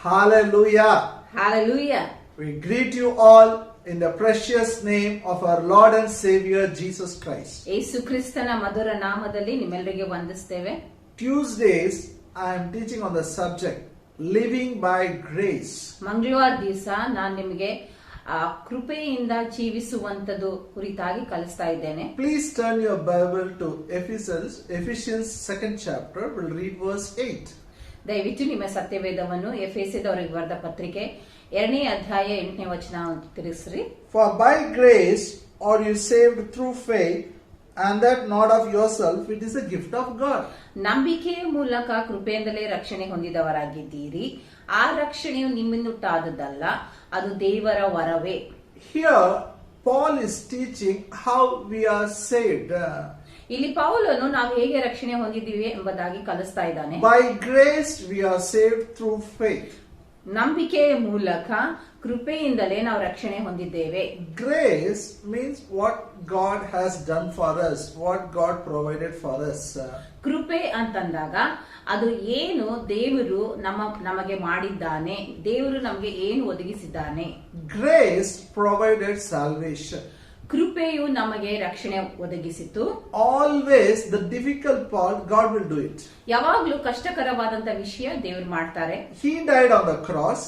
Hallelujah. Hallelujah. We greet you all in the precious name of our Lord and Savior Jesus Christ. ಯೇಸು ಕ್ರಿಸ್ತನ ಮಧುರ ನಾಮದಲ್ಲಿ ನಿಮ್ಮೆಲ್ಲರಿಗೆ ವಂದಿಸ್ತೇವೆ. Tuesdays I am teaching on the subject living by grace. ಮಂಗಳವಾರ ದಿವಸ ನಾನು ನಿಮಗೆ ಕೃಪೆಯಿಂದ ಜೀವಿಸುವಂತದ್ದು ಕುರಿತಾಗಿ ಕಲಿಸ್ತಾ ಇದ್ದೇನೆ. Please turn your Bible to Ephesians 2nd chapter. We'll read verse 8. ದಯವಿಟ್ಟು ನಿಮ್ಮ ಸತ್ಯವೇದವನ್ನು ಎಫೆಸದವರಿಗೆ ಬರೆದ ಪತ್ರಿಕೆ 2ನೇ ಅಧ್ಯಾಯ 8ನೇ ವಚನ ತಿಳಿಸ್ರಿ. For by grace are you saved through faith, and that not of yourself, it is a gift of God. ನಂಬಿಕೆಯ ಮೂಲಕ ಕೃಪೆಯಿಂದಲೇ ರಕ್ಷಣೆ ಹೊಂದಿದವರಾಗಿದ್ದೀರಿ. ಆ ರಕ್ಷಣೆಯು ನಿಮ್ಮಿಂದುಂಟಾದದ್ದಲ್ಲ, ಅದು ದೇವರ ವರವೇ. Here Paul is teaching how we are saved. ಇಲ್ಲಿ ಪೌಲನು ನಾವು ಹೇಗೆ ರಕ್ಷಣೆ ಹೊಂದಿದ್ದೀವಿ ಎಂಬುದಾಗಿ ಕಲಿಸ್ತಾ ಇದ್ದಾನೆ. By grace we are saved through faith. ನಂಬಿಕೆಯ ಮೂಲಕ ಕೃಪೆಯಿಂದಲೇ ನಾವು ರಕ್ಷಣೆ ಹೊಂದಿದ್ದೇವೆ. Grace means what God has done for us, what God provided for us. ಕೃಪೆ ಅಂತಂದಾಗ ಅದು ಏನು ದೇವರು ನಮಗೆ ಮಾಡಿದ್ದಾನೆ, ದೇವರು ನಮಗೆ ಏನು ಒದಗಿಸಿದ್ದಾನೆ. Grace provided salvation. ಕೃಪೆಯು ನಮಗೆ ರಕ್ಷಣೆ ಒದಗಿಸಿತು. Always the difficult part, God will do it. ಯಾವಾಗ್ಲೂ ಕಷ್ಟಕರವಾದಂತ ವಿಷಯ ದೇವರು ಮಾಡ್ತಾರೆ. He died on the cross.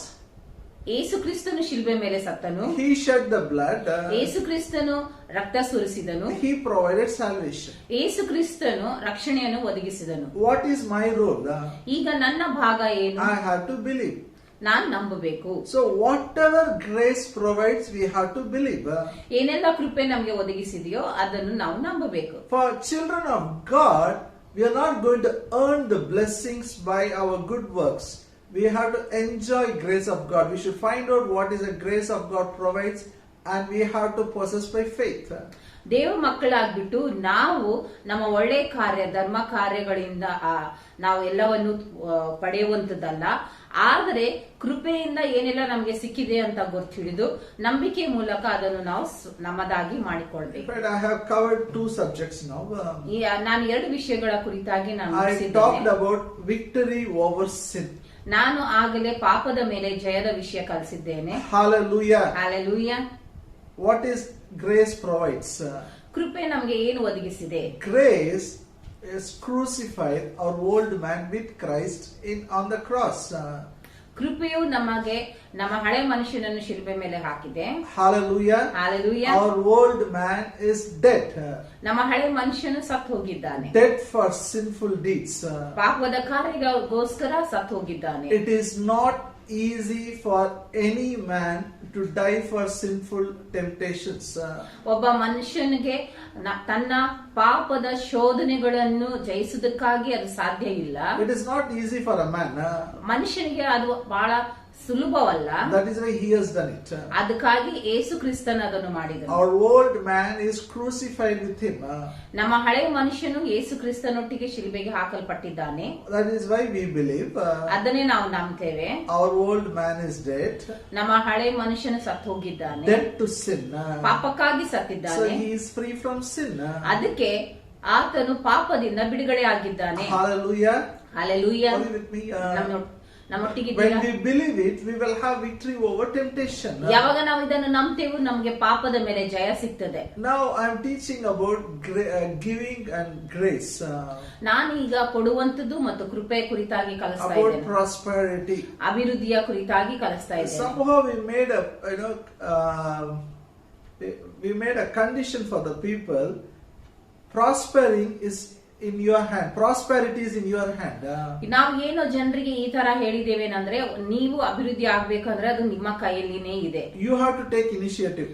ಯೇಸು ಕ್ರಿಸ್ತನು ಶಿಲ್ಬೆ ಮೇಲೆ ಸತ್ತನು. He shed the blood. ಯೇಸು ಕ್ರಿಸ್ತನು ರಕ್ತ ಸುರಿಸಿದನು. He provided salvation. ಯೇಸು ಕ್ರಿಸ್ತನು ರಕ್ಷಣೆಯನ್ನು ಒದಗಿಸಿದನು. What is my role? ಈಗ ನನ್ನ ಭಾಗ ಏನು? I have to believe. ನಾನ್ ನಂಬಬೇಕು. So whatever grace provides, we have to believe. ಏನೆಲ್ಲ ಕೃಪೆ ನಮಗೆ ಒದಗಿಸಿದೆಯೋ ಅದನ್ನು ನಾವು ನಂಬಬೇಕು. For children of God, we are not going to earn the blessings by our good works. We have to enjoy grace of God. We should find out what is the grace of God provides, and we have to possess by faith. ದೇವ ಮಕ್ಕಳಾಗ್ಬಿಟ್ಟು ನಾವು ನಮ್ಮ ಒಳ್ಳೆ ಕಾರ್ಯ ಧರ್ಮ ಕಾರ್ಯಗಳಿಂದ ನಾವು ಎಲ್ಲವನ್ನು ಪಡೆಯುವಂತದ್ದಲ್ಲ, ಆದರೆ ಕೃಪೆಯಿಂದ ಏನೆಲ್ಲ ನಮಗೆ ಸಿಕ್ಕಿದೆ ಅಂತ ಗೊತ್ತಿಳಿದು ನಂಬಿಕೆ ಮೂಲಕ ಅದನ್ನು ನಾವು ನಮ್ಮದಾಗಿ ಮಾಡಿಕೊಳ್ಬೇಕು. I have covered 2 subjects now. ನಾನು 2 ವಿಷಯಗಳ ಕುರಿತಾಗಿ I talked about victory over sin. ನಾನು ಆಗಲೇ ಪಾಪದ ಮೇಲೆ ಜಯದ ವಿಷಯ ಕಲಿಸಿದ್ದೇನೆ. Hallelujah. Hallelujah. What is grace provides? ಕೃಪೆ ನಮಗೆ ಏನು ಒದಗಿಸಿದೆ? Grace is crucified our old man with Christ on the cross. ಕೃಪೆಯು ನಮಗೆ ನಮ್ಮ ಹಳೆ ಮನುಷ್ಯನನ್ನು ಶಿಲ್ಬೆ ಮೇಲೆ ಹಾಕಿದೆ. Hallelujah. Hallelujah. Our old man is dead. ನಮ್ಮ ಹಳೆ ಮನುಷ್ಯನು ಸತ್ತು ಹೋಗಿದ್ದಾನೆ. Dead for sinful deeds. ಪಾಪದ ಕಾರ್ಯಗಳಿಗೋಸ್ಕರ ಸತ್ತು ಹೋಗಿದ್ದಾನೆ. It is not easy for any man to die for sinful temptations. ಒಬ್ಬ ಮನುಷ್ಯನಿಗೆ ತನ್ನ ಪಾಪದ ಶೋಧನೆಗಳನ್ನು ಜಯಿಸುವುದಕ್ಕಾಗಿ ಅದು ಸಾಧ್ಯ ಇಲ್ಲ. It is not easy for a man. ಮನುಷ್ಯನಿಗೆ ಅದು ಬಹಳ ಸುಲಭವಲ್ಲ. That is why he has done it. ಅದಕ್ಕಾಗಿ ಯೇಸು ಕ್ರಿಸ್ತನು ಅದನ್ನು ಮಾಡಿದನು. Our old man is crucified with him. ನಮ್ಮ ಹಳೆ ಮನುಷ್ಯನು ಯೇಸು ಕ್ರಿಸ್ತನೊಟ್ಟಿಗೆ ಶಿಲುಬೆಗೆ ಹಾಕಲ್ಪಟ್ಟಿದ್ದಾನೆ. That is why we believe. ಅದನ್ನೇ ನಾವು ನಂಬ್ತೇವೆ. Our old man is dead. ನಮ್ಮ ಹಳೆ ಮನುಷ್ಯನು ಸತ್ತು ಹೋಗಿದ್ದಾನೆ. Dead to sin. ಪಾಪಕ್ಕಾಗಿ ಸತ್ತಿದ್ದಾನೆ. So he is free from sin. ಅದಕ್ಕೆ ಆತನು ಪಾಪದಿಂದ ಬಿಡುಗಡೆ ಆಗಿದ್ದಾನೆ. Hallelujah. Hallelujah. Are you with me? ನಮ್ಮೊಟ್ಟಿಗಿದ್ದೀರಾ? When we believe it, we will have victory over temptation. ಯಾವಾಗ ನಾವು ಇದನ್ನು ನಂಬ್ತೇವೆ ನಮಗೆ ಪಾಪದ ಮೇಲೆ ಜಯ ಸಿಗ್ತದೆ. Now I am teaching about giving and grace. ನಾನು ಈಗ ಕೊಡುವಂತದ್ದು ಮತ್ತು ಕೃಪೆ ಕುರಿತಾಗಿ ಕಲಿಸ್ತಾ about ಇದ್ದೇನೆ. prosperity. ಅಭಿವೃದ್ಧಿಯ ಕುರಿತಾಗಿ ಕಲಿಸ್ತಾ ಇದ್ದೇನೆ. Somehow we made we made a condition for the people. Prospering is in your hand. Prosperity is in your hand. ನಾವು ಏನೋ ಜನರಿಗೆ ಈ ತರ ಹೇಳಿದ್ದೇವೇನಂದ್ರೆ, ನೀವು ಅಭಿವೃದ್ಧಿ ಆಗ್ಬೇಕಂದ್ರೆ ಅದು ನಿಮ್ಮ ಕೈಯಲ್ಲಿನೇ ಇದೆ. You have to take initiative.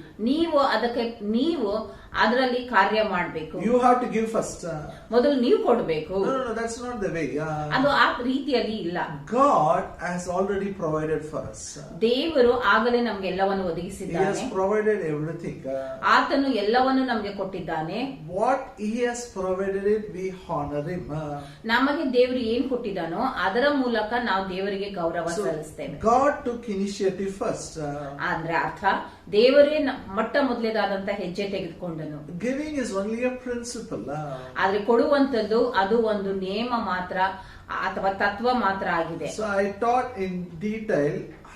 ನೀವು ಅದರಲ್ಲಿ ಕಾರ್ಯ ಮಾಡಬೇಕು. You have to give first. ಮೊದಲು ನೀವು ಕೊಡಬೇಕು. No, that's not the way. ಅದು ಆ ರೀತಿಯಲ್ಲಿ ಇಲ್ಲ. God has already provided for us. ದೇವರು ಆಗಲೇ ನಮ್ಗೆ ಎಲ್ಲವನ್ನು ಒದಗಿಸಿದ್ದಾನೆ. He has provided everything. ಆತನು ಎಲ್ಲವನ್ನು ನಮ್ಗೆ ಕೊಟ್ಟಿದ್ದಾನೆ. What he has provided it, we honor him. ನಮಗೆ ದೇವರು ಏನ್ ಕೊಟ್ಟಿದ್ದಾನೋ ಅದರ ಮೂಲಕ ನಾವು ದೇವರಿಗೆ ಗೌರವ ಸಲ್ಲಿಸ್ತೇವೆ. God took initiative first. ಅಂದ್ರೆ ಅರ್ಥ ದೇವರೇ ಮೊಟ್ಟ ಮೊದಲೇದಾದಂತ ಹೆಜ್ಜೆ ತೆಗೆದುಕೊಂಡನು. Giving is only a principle. ಆದ್ರೆ ಕೊಡುವಂತದ್ದು ಅದು ಒಂದು ನಿಯಮ ಮಾತ್ರ, ಅಥವಾ ತತ್ವ ಮಾತ್ರ ಆಗಿದೆ. So I taught in detail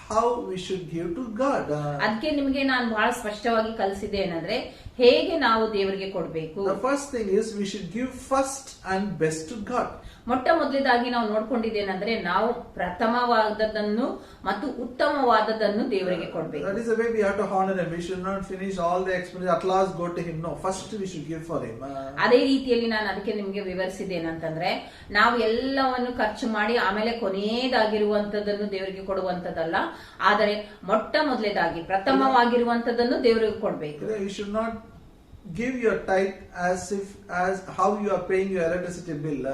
how we should give to God. ಅದಕ್ಕೆ ನಿಮಗೆ ನಾನು ಬಹಳ ಸ್ಪಷ್ಟವಾಗಿ ಕಲಿಸಿದೆ ಏನಂದ್ರೆ ಹೇಗೆ ನಾವು ದೇವರಿಗೆ ಕೊಡಬೇಕು. The first thing is we should give first and best to God. ಮೊಟ್ಟ ಮೊದಲೇದಾಗಿ ನಾವು ನೋಡ್ಕೊಂಡಿದ್ದೇನೆಂದ್ರೆ ನಾವು ಪ್ರಥಮವಾದದ್ದನ್ನು ಮತ್ತು ಉತ್ತಮವಾದದ್ದನ್ನು ದೇವರಿಗೆ ಕೊಡಬೇಕು. That is the way we have to honor him. We should not finish all the expenses at last go to him. No, first we should give for him. ಅದೇ ರೀತಿಯಲ್ಲಿ ನಾನು ಅದಕ್ಕೆ ನಿಮಗೆ ವಿವರಿಸಿದ್ದೇನಂತಂದ್ರೆ ನಾವು ಎಲ್ಲವನ್ನು ಖರ್ಚು ಮಾಡಿ ಆಮೇಲೆ ಕೊನೆಯದಾಗಿರುವಂತದ್ದನ್ನು ದೇವರಿಗೆ ಕೊಡುವಂತದ್ದಲ್ಲ, ಆದರೆ ಮೊಟ್ಟ ಮೊದಲೇದಾಗಿ ಪ್ರಥಮವಾಗಿರುವಂತದ್ದನ್ನು ದೇವರಿಗೆ ಕೊಡಬೇಕು. You should not give your tithe as how you are paying your electricity bill.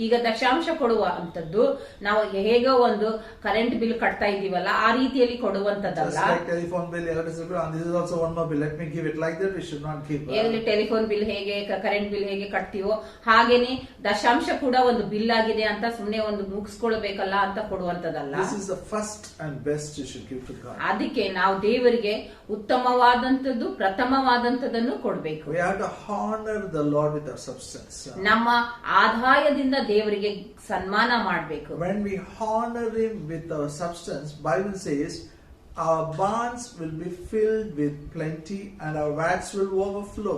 ಈಗ ದಶಾಂಶ ಕೊಡುವ ಅಂತದ್ದು ನಾವು ಹೇಗೋ ಒಂದು ಕರೆಂಟ್ ಬಿಲ್ ಕಟ್ತಾ ಇದೀವಲ್ಲ ಆ ರೀತಿಯಲ್ಲಿ ಕೊಡುವಂತದ್ದಲ್ಲ. Just like telephone bill, electricity bill, and this is also one more bill. Let me give it like that. We should not give. ಎಲ್ಲಿ ಟೆಲಿಫೋನ್ ಬಿಲ್ ಹೇಗೆ ಕರೆಂಟ್ ಬಿಲ್ ಹೇಗೆ ಕಟ್ತೀವೋ ಹಾಗೇನೆ ದಶಾಂಶ ಕೂಡ ಒಂದು ಬಿಲ್ ಆಗಿದೆ ಅಂತ ಸುಮ್ನೆ ಒಂದು ಮುಗಿಸ್ಕೊಳ್ಬೇಕಲ್ಲ ಅಂತ ಕೊಡುವಂತದ್ದಲ್ಲ. This is the first and best you should give to God. ಅದಕ್ಕೆ ನಾವು ದೇವರಿಗೆ ಉತ್ತಮವಾದಂತದ್ದು ಪ್ರಥಮವಾದಂತದನ್ನು ಕೊಡಬೇಕು. We have to honor the Lord with our substance. ನಮ್ಮ ಆದಾಯದಿಂದ ದೇವರಿಗೆ ಸನ್ಮಾನ ಮಾಡಬೇಕು. When we honor him with our substance, Bible says our barns will be filled with plenty and our vats will overflow.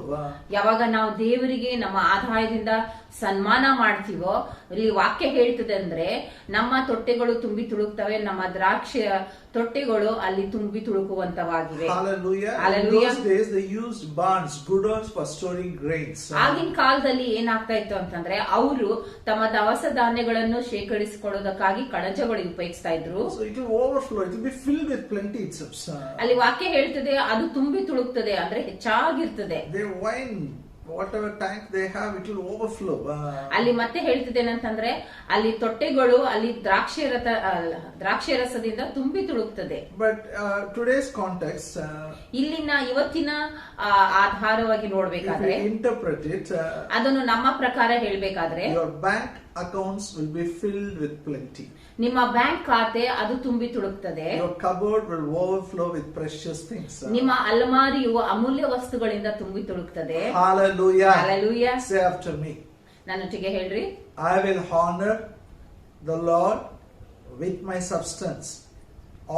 ಯಾವಾಗ ನಾವು ದೇವರಿಗೆ ನಮ್ಮ ಆದಾಯದಿಂದ ಸನ್ಮಾನ ಮಾಡ್ತೀವೋ ಇಲ್ಲಿ ವಾಕ್ಯ ಹೇಳ್ತದೆ ಅಂದ್ರೆ ನಮ್ಮ ತೊಟ್ಟೆಗಳು ತುಂಬಿ ತುಳುಕ್ತವೆ, ನಮ್ಮ ದ್ರಾಕ್ಷಿಯ ತೊಟ್ಟೆಗಳು ಅಲ್ಲಿ ತುಂಬಿ ತುಳುಕುವಂತವಾಗಿವೆ. Hallelujah. Hallelujah. In those days they used barns, goodowns for storing grains. ಆಗಿನ ಕಾಲದಲ್ಲಿ ಏನಾಗ್ತಾ ಇತ್ತು ಅಂತಂದ್ರೆ ಅವರು ತಮ್ಮ ದವಸ ಧಾನ್ಯಗಳನ್ನು ಶೇಖರಿಸಿಕೊಳ್ಳೋದಕ್ಕಾಗಿ ಕಣಜಗಳು ಉಪಯೋಗಿಸ್ತಾ ಇದ್ರು. So it will overflow, it will be filled with plenty itself. ಅಲ್ಲಿ ವಾಕ್ಯ ಹೇಳ್ತದೆ ಅದು ತುಂಬಿ ತುಳುಕ್ತದೆ ಅಂದ್ರೆ ಹೆಚ್ಚಾಗಿರ್ತದೆ. They wine whatever tank they have, it will overflow. ಅಲ್ಲಿ ಮತ್ತೆ ಹೇಳ್ತಿದ್ದೇನಂತಂದ್ರೆ ಅಲ್ಲಿ ತೊಟ್ಟೆಗಳು ಅಲ್ಲಿ ದ್ರಾಕ್ಷಿ ರಸದಿಂದ ತುಂಬಿ ತುಳುಕ್ತದೆ. But today's context, ಇಲ್ಲಿನ ಇವತ್ತಿನ ಆಧಾರವಾಗಿ ನೋಡ್ಬೇಕಾದ್ರೆ interpret it, ಅದನ್ನು ನಮ್ಮ ಪ್ರಕಾರ ಹೇಳ್ಬೇಕಾದ್ರೆ your bank accounts will be filled with plenty. ನಿಮ್ಮ ಬ್ಯಾಂಕ್ ಖಾತೆ ಅದು ತುಂಬಿ ತುಳುಕ್ತದೆ. Your cupboard will overflow with precious things. ನಿಮ್ಮ ಅಲಮಾರಿಯು ಅಮೂಲ್ಯ ವಸ್ತುಗಳಿಂದ ತುಂಬಿ ತುಳುಕ್ತದೆ. Hallelujah. Hallelujah. Say after me. ನನ್ನೊಟ್ಟಿಗೆ ಹೇಳ್ರಿ. I will honor the Lord with my substance.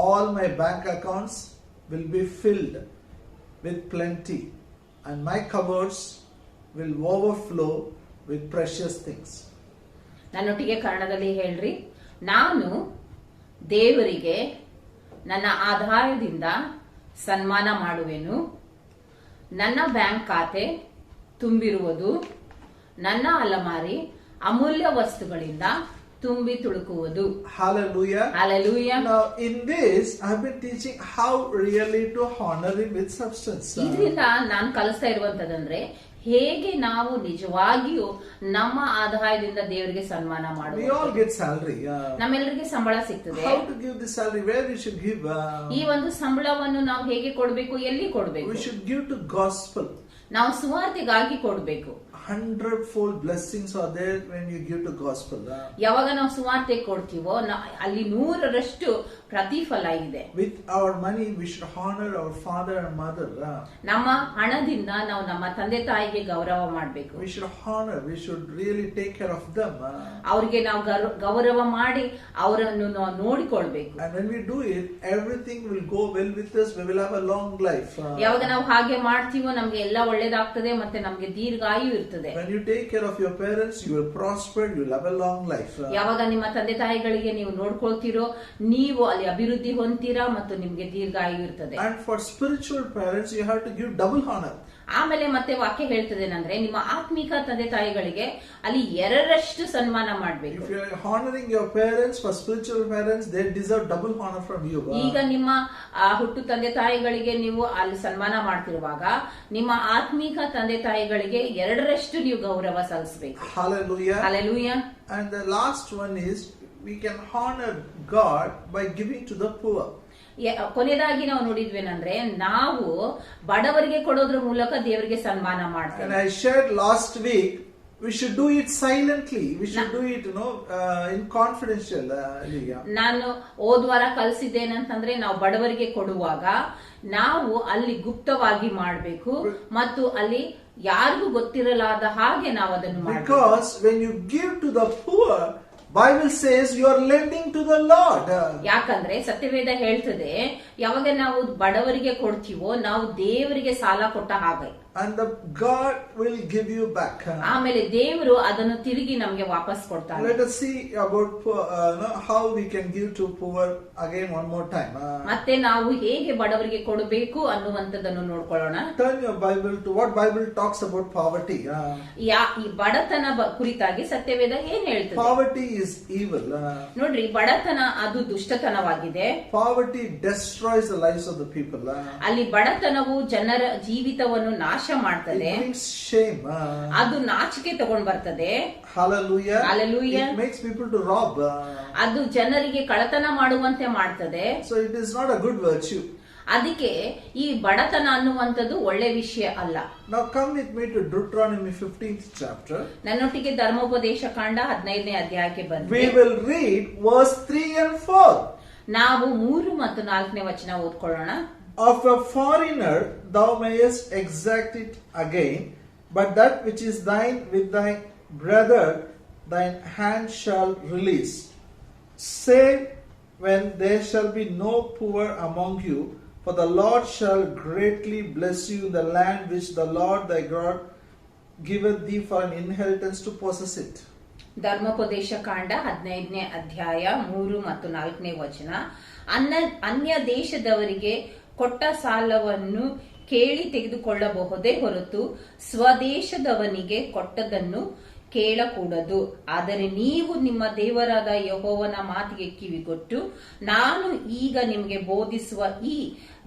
All my bank accounts will be filled with plenty and my cupboards will overflow with precious things. ನನ್ನೊಟ್ಟಿಗೆ ಕನ್ನಡದಲ್ಲಿ ಹೇಳ್ರಿ. ನಾನು ದೇವರಿಗೆ ನನ್ನ ಆದಾಯದಿಂದ ಸನ್ಮಾನ ಮಾಡುವೆನು, ನನ್ನ ಬ್ಯಾಂಕ್ ಖಾತೆ ತುಂಬಿರುವುದು, ನನ್ನ ಅಲಮಾರಿ ಅಮೂಲ್ಯ ವಸ್ತುಗಳಿಂದ ತುಂಬಿ ತುಳುಕುವುದು. Hallelujah. Hallelujah. Now in this I have been teaching how really to honor him with substance. ಇದರಿಂದ ನಾನು ಕಲಿಸ್ತಾ ಇರುವಂತದಂದ್ರೆ ಹೇಗೆ ನಾವು ನಿಜವಾಗಿಯೂ ನಮ್ಮ ಆದಾಯದಿಂದ ದೇವರಿಗೆ ಸನ್ಮಾನ We ಮಾಡುವುದು. all get salary. ನಮ್ಮೆಲ್ಲರಿಗೆ ಸಂಬಳ ಸಿಗ್ತದೆ. How to give this salary? Where we should give? ಈ ಒಂದು ಸಂಬಳವನ್ನು ನಾವು ಹೇಗೆ ಕೊಡಬೇಕು, ಎಲ್ಲಿ ಕೊಡಬೇಕು? We should give to gospel. ನಾವು ಸುವಾರ್ತೆಗಾಗಿ ಕೊಡಬೇಕು. 100-fold blessings are there when you give to gospel. ಯಾವಾಗ ನಾವು ಸುವಾರ್ತೆ ಕೊಡ್ತೀವೋ ಅಲ್ಲಿ 100ರಷ್ಟು ಪ್ರತಿಫಲ ಇದೆ. With our money we should honor our father and mother. ನಮ್ಮ ಹಣದಿಂದ ನಾವು ನಮ್ಮ ತಂದೆ ತಾಯಿಗೆ ಗೌರವ ಮಾಡಬೇಕು. We should honor, we should really take care of them. ಅವ್ರಿಗೆ ನಾವು ಗೌರವ ಮಾಡಿ ಅವರನ್ನು ನಾವು ನೋಡಿಕೊಳ್ಬೇಕು. And when we do it, everything will go well with us. We will have a long life. ಯಾವಾಗ ನಾವು ಹಾಗೆ ಮಾಡ್ತೀವೋ ನಮ್ಗೆ ಎಲ್ಲ ಒಳ್ಳೇದಾಗ್ತದೆ ಮತ್ತೆ ನಮ್ಗೆ ದೀರ್ಘಾಯು ಇರ್ತದೆ. When you take care of your parents, you will prosper, you will have a long life. ಯಾವಾಗ ನಿಮ್ಮ ತಂದೆ ತಾಯಿಗಳಿಗೆ ನೀವು ನೋಡ್ಕೊಳ್ತೀರೋ ನೀವು ಅಲ್ಲಿ ಅಭಿವೃದ್ಧಿ ಹೊಂದ್ತೀರಾ ಮತ್ತು ನಿಮ್ಗೆ ದೀರ್ಘಾಯು ಇರ್ತದೆ. And for spiritual parents you have to give double honor. ಆಮೇಲೆ ಮತ್ತೆ ವಾಕ್ಯ ಹೇಳ್ತದೇನಂದ್ರೆ ನಿಮ್ಮ ಆತ್ಮಿಕ ತಂದೆ ತಾಯಿಗಳಿಗೆ ಅಲ್ಲಿ 2ರಷ್ಟು ಸನ್ಮಾನ ಮಾಡಬೇಕು. If you are honoring your parents, for spiritual parents they deserve double honor from you. ಈಗ ನಿಮ್ಮ ಹುಟ್ಟು ತಂದೆ ತಾಯಿಗಳಿಗೆ ನೀವು ಅಲ್ಲಿ ಸನ್ಮಾನ ಮಾಡ್ತಿರುವಾಗ ನಿಮ್ಮ ಆತ್ಮಿಕ ತಂದೆ ತಾಯಿಗಳಿಗೆ 2ರಷ್ಟು ನೀವು ಗೌರವ ಸಲ್ಲಿಸಬೇಕು. Hallelujah. Hallelujah. And the last one is we can honor God by giving to the poor. ಕೊನೆಯದಾಗಿ ನಾವು ನೋಡಿದ್ವೇನಂದ್ರೆ ನಾವು ಬಡವರಿಗೆ ಕೊಡೋದ್ರ ಮೂಲಕ ದೇವರಿಗೆ ಸನ್ಮಾನ ಮಾಡ್ತೇವೆ. And I shared last week we should do it silently. We should do it in confidential. ನಾನು ಹೋದ್ವಾರ ಕಲಿಸಿದ್ದೇನಂತಂದ್ರೆ ನಾವು ಬಡವರಿಗೆ ಕೊಡುವಾಗ ನಾವು ಅಲ್ಲಿ ಗುಪ್ತವಾಗಿ ಮಾಡಬೇಕು ಮತ್ತು ಅಲ್ಲಿ ಯಾರಿಗೂ ಗೊತ್ತಿರಲಾದ ಹಾಗೆ ನಾವು ಅದನ್ನು ಮಾಡಬೇಕು. Because when you give to the poor, Bible says you are lending to the Lord. ಯಾಕಂದ್ರೆ ಸತ್ಯವೇದ ಹೇಳ್ತದೆ, ಯಾವಾಗ ನಾವು ಬಡವರಿಗೆ ಕೊಡ್ತೀವೋ ನಾವು ದೇವರಿಗೆ ಸಾಲ ಕೊಟ್ಟ ಹಾಗೆ. And the God will give you back. ಆಮೇಲೆ ದೇವರು ಅದನ್ನು ತಿರುಗಿ ನಮಗೆ ವಾಪಸ್ ಕೊಡ್ತಾರೆ. Let us see about how we can give to poor again one more time. ಮತ್ತೆ ನಾವು ಹೇಗೆ ಬಡವರಿಗೆ ಕೊಡಬೇಕು ಅನ್ನುವಂಥದ್ದನ್ನು ನೋಡ್ಕೊಳ್ಳೋಣ. Turn your Bible to what Bible talks about poverty. ಈ ಬಡತನ ಕುರಿತಾಗಿ ಸತ್ಯವೇದ ಏನ್ ಹೇಳ್ತದೆ? Poverty is evil. ನೋಡ್ರಿ, ಬಡತನ ಅದು ದುಷ್ಟತನವಾಗಿದೆ. Poverty destroys the lives of the people. ಅಲ್ಲಿ ಬಡತನವು ಜನರ ಜೀವಿತವನ್ನು ನಾಶ ಮಾಡ್ತದೆ. It brings shame. ಅದು ನಾಚಿಕೆ ತಗೊಂಡ್ ಬರ್ತದೆ. Hallelujah. Hallelujah. It makes people to rob. ಅದು ಜನರಿಗೆ ಕಳ್ಳತನ ಮಾಡುವಂತೆ ಮಾಡ್ತದೆ. So it is not a good virtue. ಅದಕ್ಕೆ ಈ ಬಡತನ ಅನ್ನುವಂಥದ್ದು ಒಳ್ಳೆ ವಿಷಯ ಅಲ್ಲ. Now come with me to Deuteronomy 15th chapter. ನನ್ನೊಟ್ಟಿಗೆ ಧರ್ಮೋಪದೇಶ ಕಾಂಡ 15ನೇ ಅಧ್ಯಾಯಕ್ಕೆ ಬಂದ್ವಿ. We will read verse 3 and 4. ನಾವು 3 ಮತ್ತು 4ನೇ ವಚನ ಓದ್ಕೊಳ್ಳೋಣ. Of a foreigner thou mayest exact it again, but that which is thine with thy brother thine hand shall release. Save when there shall be no poor among you, for the Lord shall greatly bless you in the land which the Lord thy God giveth thee for an inheritance to possess it. ಧರ್ಮೋಪದೇಶ ಕಾಂಡ 15ನೇ ಅಧ್ಯಾಯ 3 ಮತ್ತು 4ನೇ ವಚನ. ಅನ್ಯ ದೇಶದವರಿಗೆ ಕೊಟ್ಟ ಸಾಲವನ್ನು ಕೇಳಿ ತೆಗೆದುಕೊಳ್ಳಬಹುದೇ ಹೊರತು ಸ್ವದೇಶದವನಿಗೆ ಕೊಟ್ಟದನ್ನು ಕೇಳಕೂಡದು. ಆದರೆ ನೀವು ನಿಮ್ಮ ದೇವರಾದ ಯೆಹೋವನ ಮಾತಿಗೆ ಕಿವಿಗೊಟ್ಟು ನಾನು ಈಗ ನಿಮಗೆ ಬೋಧಿಸುವ ಈ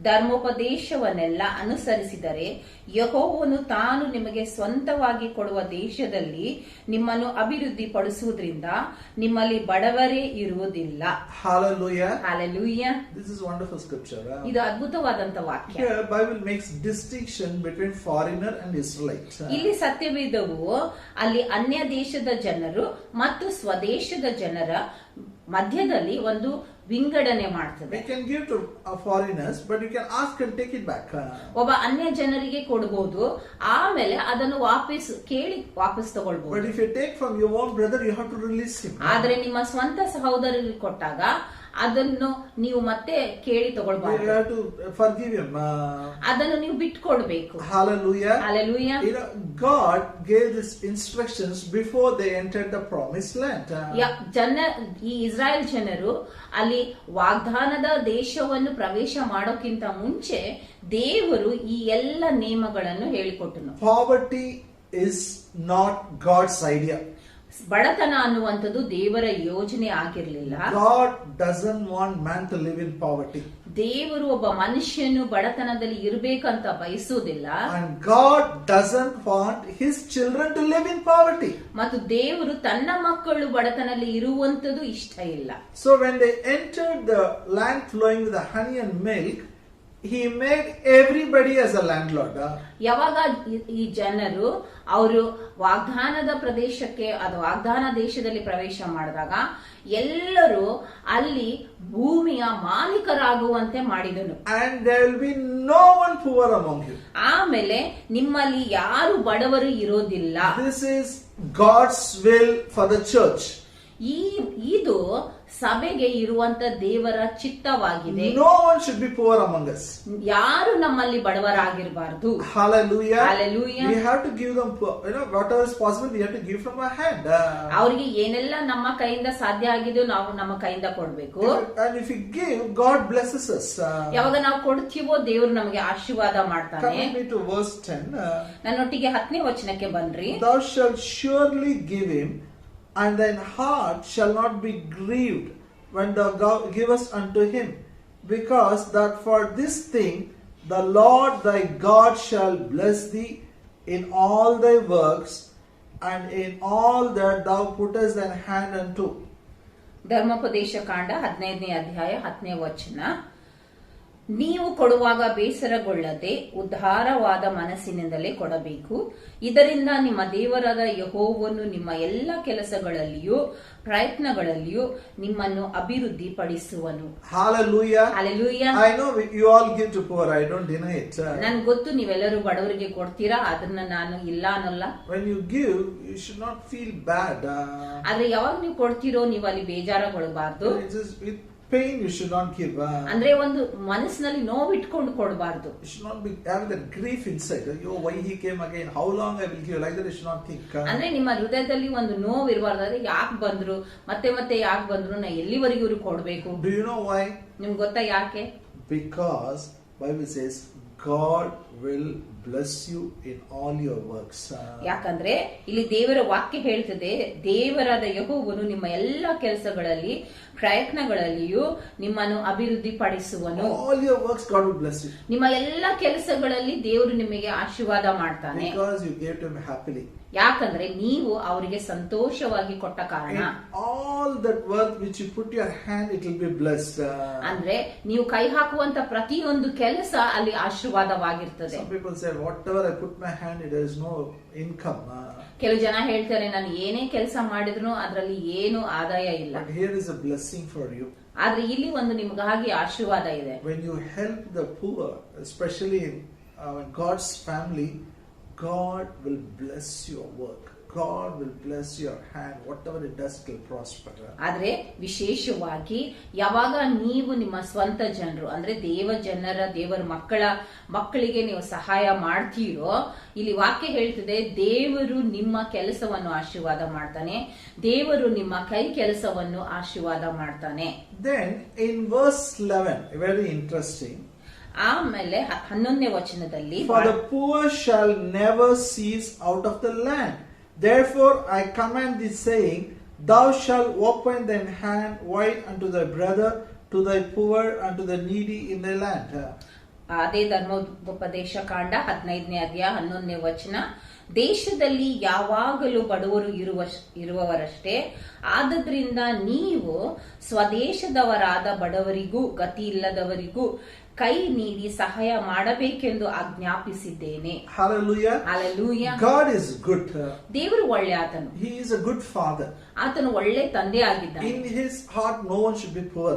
ಧರ್ಮೋಪದೇಶವನ್ನೆಲ್ಲ ಅನುಸರಿಸಿದರೆ ಯೆಹೋವನು ತಾನು ನಿಮಗೆ ಸ್ವಂತವಾಗಿ ಕೊಡುವ ದೇಶದಲ್ಲಿ ನಿಮ್ಮನ್ನು ಅಭಿವೃದ್ಧಿ ಪಡಿಸುವುದರಿಂದ ನಿಮ್ಮಲ್ಲಿ ಬಡವರೇ ಇರುವುದಿಲ್ಲ. Hallelujah. Hallelujah. This is wonderful scripture. ಇದು ಅದ್ಭುತವಾದಂತ ವಾಕ್ಯ. Here Bible makes distinction between foreigner and Israelite. ಇಲ್ಲಿ ಸತ್ಯವೇದವು ಅಲ್ಲಿ ಅನ್ಯ ದೇಶದ ಜನರು ಮತ್ತು ಸ್ವದೇಶದ ಜನರ ಮಧ್ಯದಲ್ಲಿ ಒಂದು ವಿಂಗಡಣೆ ಮಾಡ್ತದೆ. We can give to foreigners, but you can ask and take it back. ಒಬ್ಬ ಅನ್ಯ ಜನರಿಗೆ ಕೊಡಬಹುದು, ಆಮೇಲೆ ಅದನ್ನು ಕೇಳಿ ವಾಪಸ್ ತಗೊಳ್ಬಹುದು. But if you take from your own brother, you have to release him. ಆದ್ರೆ ನಿಮ್ಮ ಸ್ವಂತ ಸಹೋದರರಿಗೆ ಕೊಟ್ಟಾಗ ಅದನ್ನು ನೀವು ಮತ್ತೆ ಕೇಳಿ ತಗೊಳ್ಬಾರ್ದು. You have to forgive him. ಅದನ್ನು ನೀವು ಬಿಟ್ಕೊಡ್ಬೇಕು. Hallelujah. Hallelujah. God gave these instructions before they entered the promised land. ಈ ಇಸ್ರಾಯೇಲ್ ಜನರು ಅಲ್ಲಿ ವಾಗ್ದಾನದ ದೇಶವನ್ನು ಪ್ರವೇಶ ಮಾಡೋಕ್ಕಿಂತ ಮುಂಚೆ ದೇವರು ಈ ಎಲ್ಲ ನಿಯಮಗಳನ್ನು ಹೇಳಿಕೊಟ್ಟನು. Poverty is not God's idea. ಬಡತನ ಅನ್ನುವಂಥದ್ದು ದೇವರ ಯೋಜನೆ ಆಗಿರಲಿಲ್ಲ. God doesn't want man to live in poverty. ದೇವರು ಒಬ್ಬ ಮನುಷ್ಯನು ಬಡತನದಲ್ಲಿ ಇರಬೇಕಂತ ಬಯಸುವುದಿಲ್ಲ. And God doesn't want his children to live in poverty. ಮತ್ತು ದೇವರು ತನ್ನ ಮಕ್ಕಳು ಬಡತನದಲ್ಲಿ ಇರುವಂತದ್ದು ಇಷ್ಟ ಇಲ್ಲ. So when they entered the land flowing with the honey and milk, he made everybody as a landlord. ಯಾವಾಗ ಈ ಜನರು ಅವರು ವಾಗ್ದಾನದ ಪ್ರದೇಶಕ್ಕೆ ಅದು ವಾಗ್ದಾನ ದೇಶದಲ್ಲಿ ಪ್ರವೇಶ ಮಾಡಿದಾಗ ಎಲ್ಲರೂ ಅಲ್ಲಿ ಭೂಮಿಯ ಮಾಲೀಕರಾಗುವಂತೆ ಮಾಡಿದನು. And there will be no one poor among you. ಆಮೇಲೆ ನಿಮ್ಮಲ್ಲಿ ಯಾರು ಬಡವರು ಇರೋದಿಲ್ಲ. This is God's will for the church. ಇದು ಸಭೆಗೆ ಇರುವಂತ ದೇವರ ಚಿತ್ತವಾಗಿದೆ. No one should be poor among us. ಯಾರು ನಮ್ಮಲ್ಲಿ ಬಡವರಾಗಿರಬಾರದು. Hallelujah. Hallelujah. We have to give them, whatever is possible, we have to give from our hand. ಅವರಿಗೆ ಏನೆಲ್ಲ ನಮ್ಮ ಕೈಯಿಂದ ಸಾಧ್ಯ ಆಗಿದೆಯೋ ನಾವು ನಮ್ಮ ಕೈಯಿಂದ ಕೊಡ್ಬೇಕು. And if we give, God blesses us. ಯಾವಾಗ ನಾವು ಕೊಡ್ತೀವೋ ದೇವರು ನಮಗೆ ಆಶೀರ್ವಾದ ಮಾಡ್ತಾನೆ. Come with me to verse 10. ನನ್ನೊಟ್ಟಿಗೆ 10ನೇ ವಚನಕ್ಕೆ ಬನ್ರಿ. Thou shalt surely give him, and thine heart shall not be grieved when thou givest unto him, because that for this thing the Lord thy God shall bless thee in all thy works and in all that thou puttest thine hand unto. ಧರ್ಮೋಪದೇಶ ಕಾಂಡ 15ನೇ ಅಧ್ಯಾಯ 10ನೇ ವಚನ. ನೀವು ಕೊಡುವಾಗ ಬೇಸರಗೊಳ್ಳದೆ ಉದಾರವಾದ ಮನಸ್ಸಿನಿಂದಲೇ ಕೊಡಬೇಕು. ಇದರಿಂದ ನಿಮ್ಮ ದೇವರಾದ ಯೆಹೋವನು ನಿಮ್ಮ ಎಲ್ಲ ಕೆಲಸಗಳಲ್ಲಿಯೂ ಪ್ರಯತ್ನಗಳಲ್ಲಿಯೂ ನಿಮ್ಮನ್ನು ಅಭಿವೃದ್ಧಿ ಪಡಿಸುವನು. Hallelujah. Hallelujah. I know you all give to poor. I don't deny it. ನನ್ ಗೊತ್ತು ನೀವೆಲ್ಲರೂ ಬಡವರಿಗೆ ಕೊಡ್ತೀರಾ, ಅದನ್ನ ನಾನು ಇಲ್ಲ ಅನ್ನಲ್ಲ. When you give, you should not feel bad. ಆದ್ರೆ ಯಾವಾಗ ನೀವು ಕೊಡ್ತೀರೋ ನೀವು ಅಲ್ಲಿ ಬೇಜಾರಗೊಳ್ಳಬಾರ್ದು. It is with pain you should not give. ಅಂದ್ರೆ ಒಂದು ಮನಸ್ಸಿನಲ್ಲಿ ನೋವು ಇಟ್ಕೊಂಡು ಕೊಡಬಾರ್ದು. You should not be having that grief inside. Oh, why he came again? How long I will give? Like that you should not think. ಅಂದ್ರೆ ನಿಮ್ಮ ಹೃದಯದಲ್ಲಿ ಒಂದು ನೋವು ಇರಬಾರ್ದು. ಯಾಕೆ ಬಂದ್ರು, ಮತ್ತೆ ಮತ್ತೆ ಯಾಕೆ ಬಂದ್ರು, ನಾ ಎಲ್ಲಿವರೆಗೂ ಇವ್ರು ಕೊಡ್ಬೇಕು. Do you know why? ನಿಮ್ಗೆ ಗೊತ್ತಾ ಯಾಕೆ? Because Bible says God will bless you in all your works. ಯಾಕಂದ್ರೆ ಇಲ್ಲಿ ದೇವರ ವಾಕ್ಯ ಹೇಳ್ತದೆ, ದೇವರಾದ ಯೆಹೋವನು ನಿಮ್ಮ ಎಲ್ಲ ಕೆಲಸಗಳಲ್ಲಿ ಪ್ರಯತ್ನಗಳಲ್ಲಿಯೂ ನಿಮ್ಮನ್ನು ಅಭಿವೃದ್ಧಿ ಪಡಿಸುವನು. All your works God will bless you. ನಿಮ್ಮ ಎಲ್ಲ ಕೆಲಸಗಳಲ್ಲಿ ದೇವರು ನಿಮಗೆ ಆಶೀರ್ವಾದ ಮಾಡ್ತಾನೆ. Because you gave to him happily. ಯಾಕಂದ್ರೆ ನೀವು ಅವರಿಗೆ ಸಂತೋಷವಾಗಿ ಕೊಟ್ಟ ಕಾರಣ. All that work which you put your hand, it will be blessed. ಅಂದ್ರೆ ನೀವು ಕೈ ಹಾಕುವಂತ ಪ್ರತಿಯೊಂದು ಕೆಲಸ ಅಲ್ಲಿ ಆಶೀರ್ವಾದವಾಗಿರ್ತದೆ. Some people say, whatever I put my hand, there is no income. ಕೆಲವು ಜನ ಹೇಳ್ತಾರೆ, ನಾನು ಏನೇ ಕೆಲಸ ಮಾಡಿದ್ರು ಅದರಲ್ಲಿ ಏನು ಆದಾಯ ಇಲ್ಲ. But here is a blessing for you. ಆದ್ರೆ ಇಲ್ಲಿ ಒಂದು ನಿಮಗಾಗಿ ಆಶೀರ್ವಾದ ಇದೆ. When you help the poor, especially in God's family, God will bless your work. God will bless your hand. Whatever it does, it will prosper. ಆದ್ರೆ ವಿಶೇಷವಾಗಿ ಯಾವಾಗ ನೀವು ನಿಮ್ಮ ಸ್ವಂತ ಜನರು ಅಂದ್ರೆ ದೇವರ ಮಕ್ಕಳಿಗೆ ನೀವು ಸಹಾಯ ಮಾಡ್ತೀರೋ, ಇಲ್ಲಿ ವಾಕ್ಯ ಹೇಳ್ತದೆ, ದೇವರು ನಿಮ್ಮ ಕೆಲಸವನ್ನು ಆಶೀರ್ವಾದ ಮಾಡ್ತಾನೆ, ದೇವರು ನಿಮ್ಮ ಕೈ ಕೆಲಸವನ್ನು ಆಶೀರ್ವಾದ ಮಾಡ್ತಾನೆ. Then in verse 11, very interesting. ಆಮೇಲೆ 11ನೇ ವಚನದಲ್ಲಿ, For the poor shall never cease out of the land. Therefore I command thee, saying, Thou shalt open thine hand wide unto thy brother, to thy poor, unto the needy in thy land. ಅದೇ ಧರ್ಮೋಪದೇಶ ಕಾಂಡ 15ನೇ ಅಧ್ಯಾಯ 11ನೇ ವಚನ. ದೇಶದಲ್ಲಿ ಯಾವಾಗಲೂ ಬಡವರು ಇರುವವರಷ್ಟೇ, ಆದದ್ರಿಂದ ನೀವು ಸ್ವದೇಶದವರಾದ ಬಡವರಿಗೂ ಗತಿ ಇಲ್ಲದವರಿಗೂ ಕೈ ನೀಡಿ ಸಹಾಯ ಮಾಡಬೇಕೆಂದು ಆಜ್ಞಾಪಿಸಿದ್ದೇನೆ. Hallelujah. Hallelujah. God is good. ದೇವರು ಒಳ್ಳೆ ಆತನು. He is a good father. ಆತನು ಒಳ್ಳೆ ತಂದೆ ಆಗಿದ್ದಾನೆ. In his heart no one should be poor.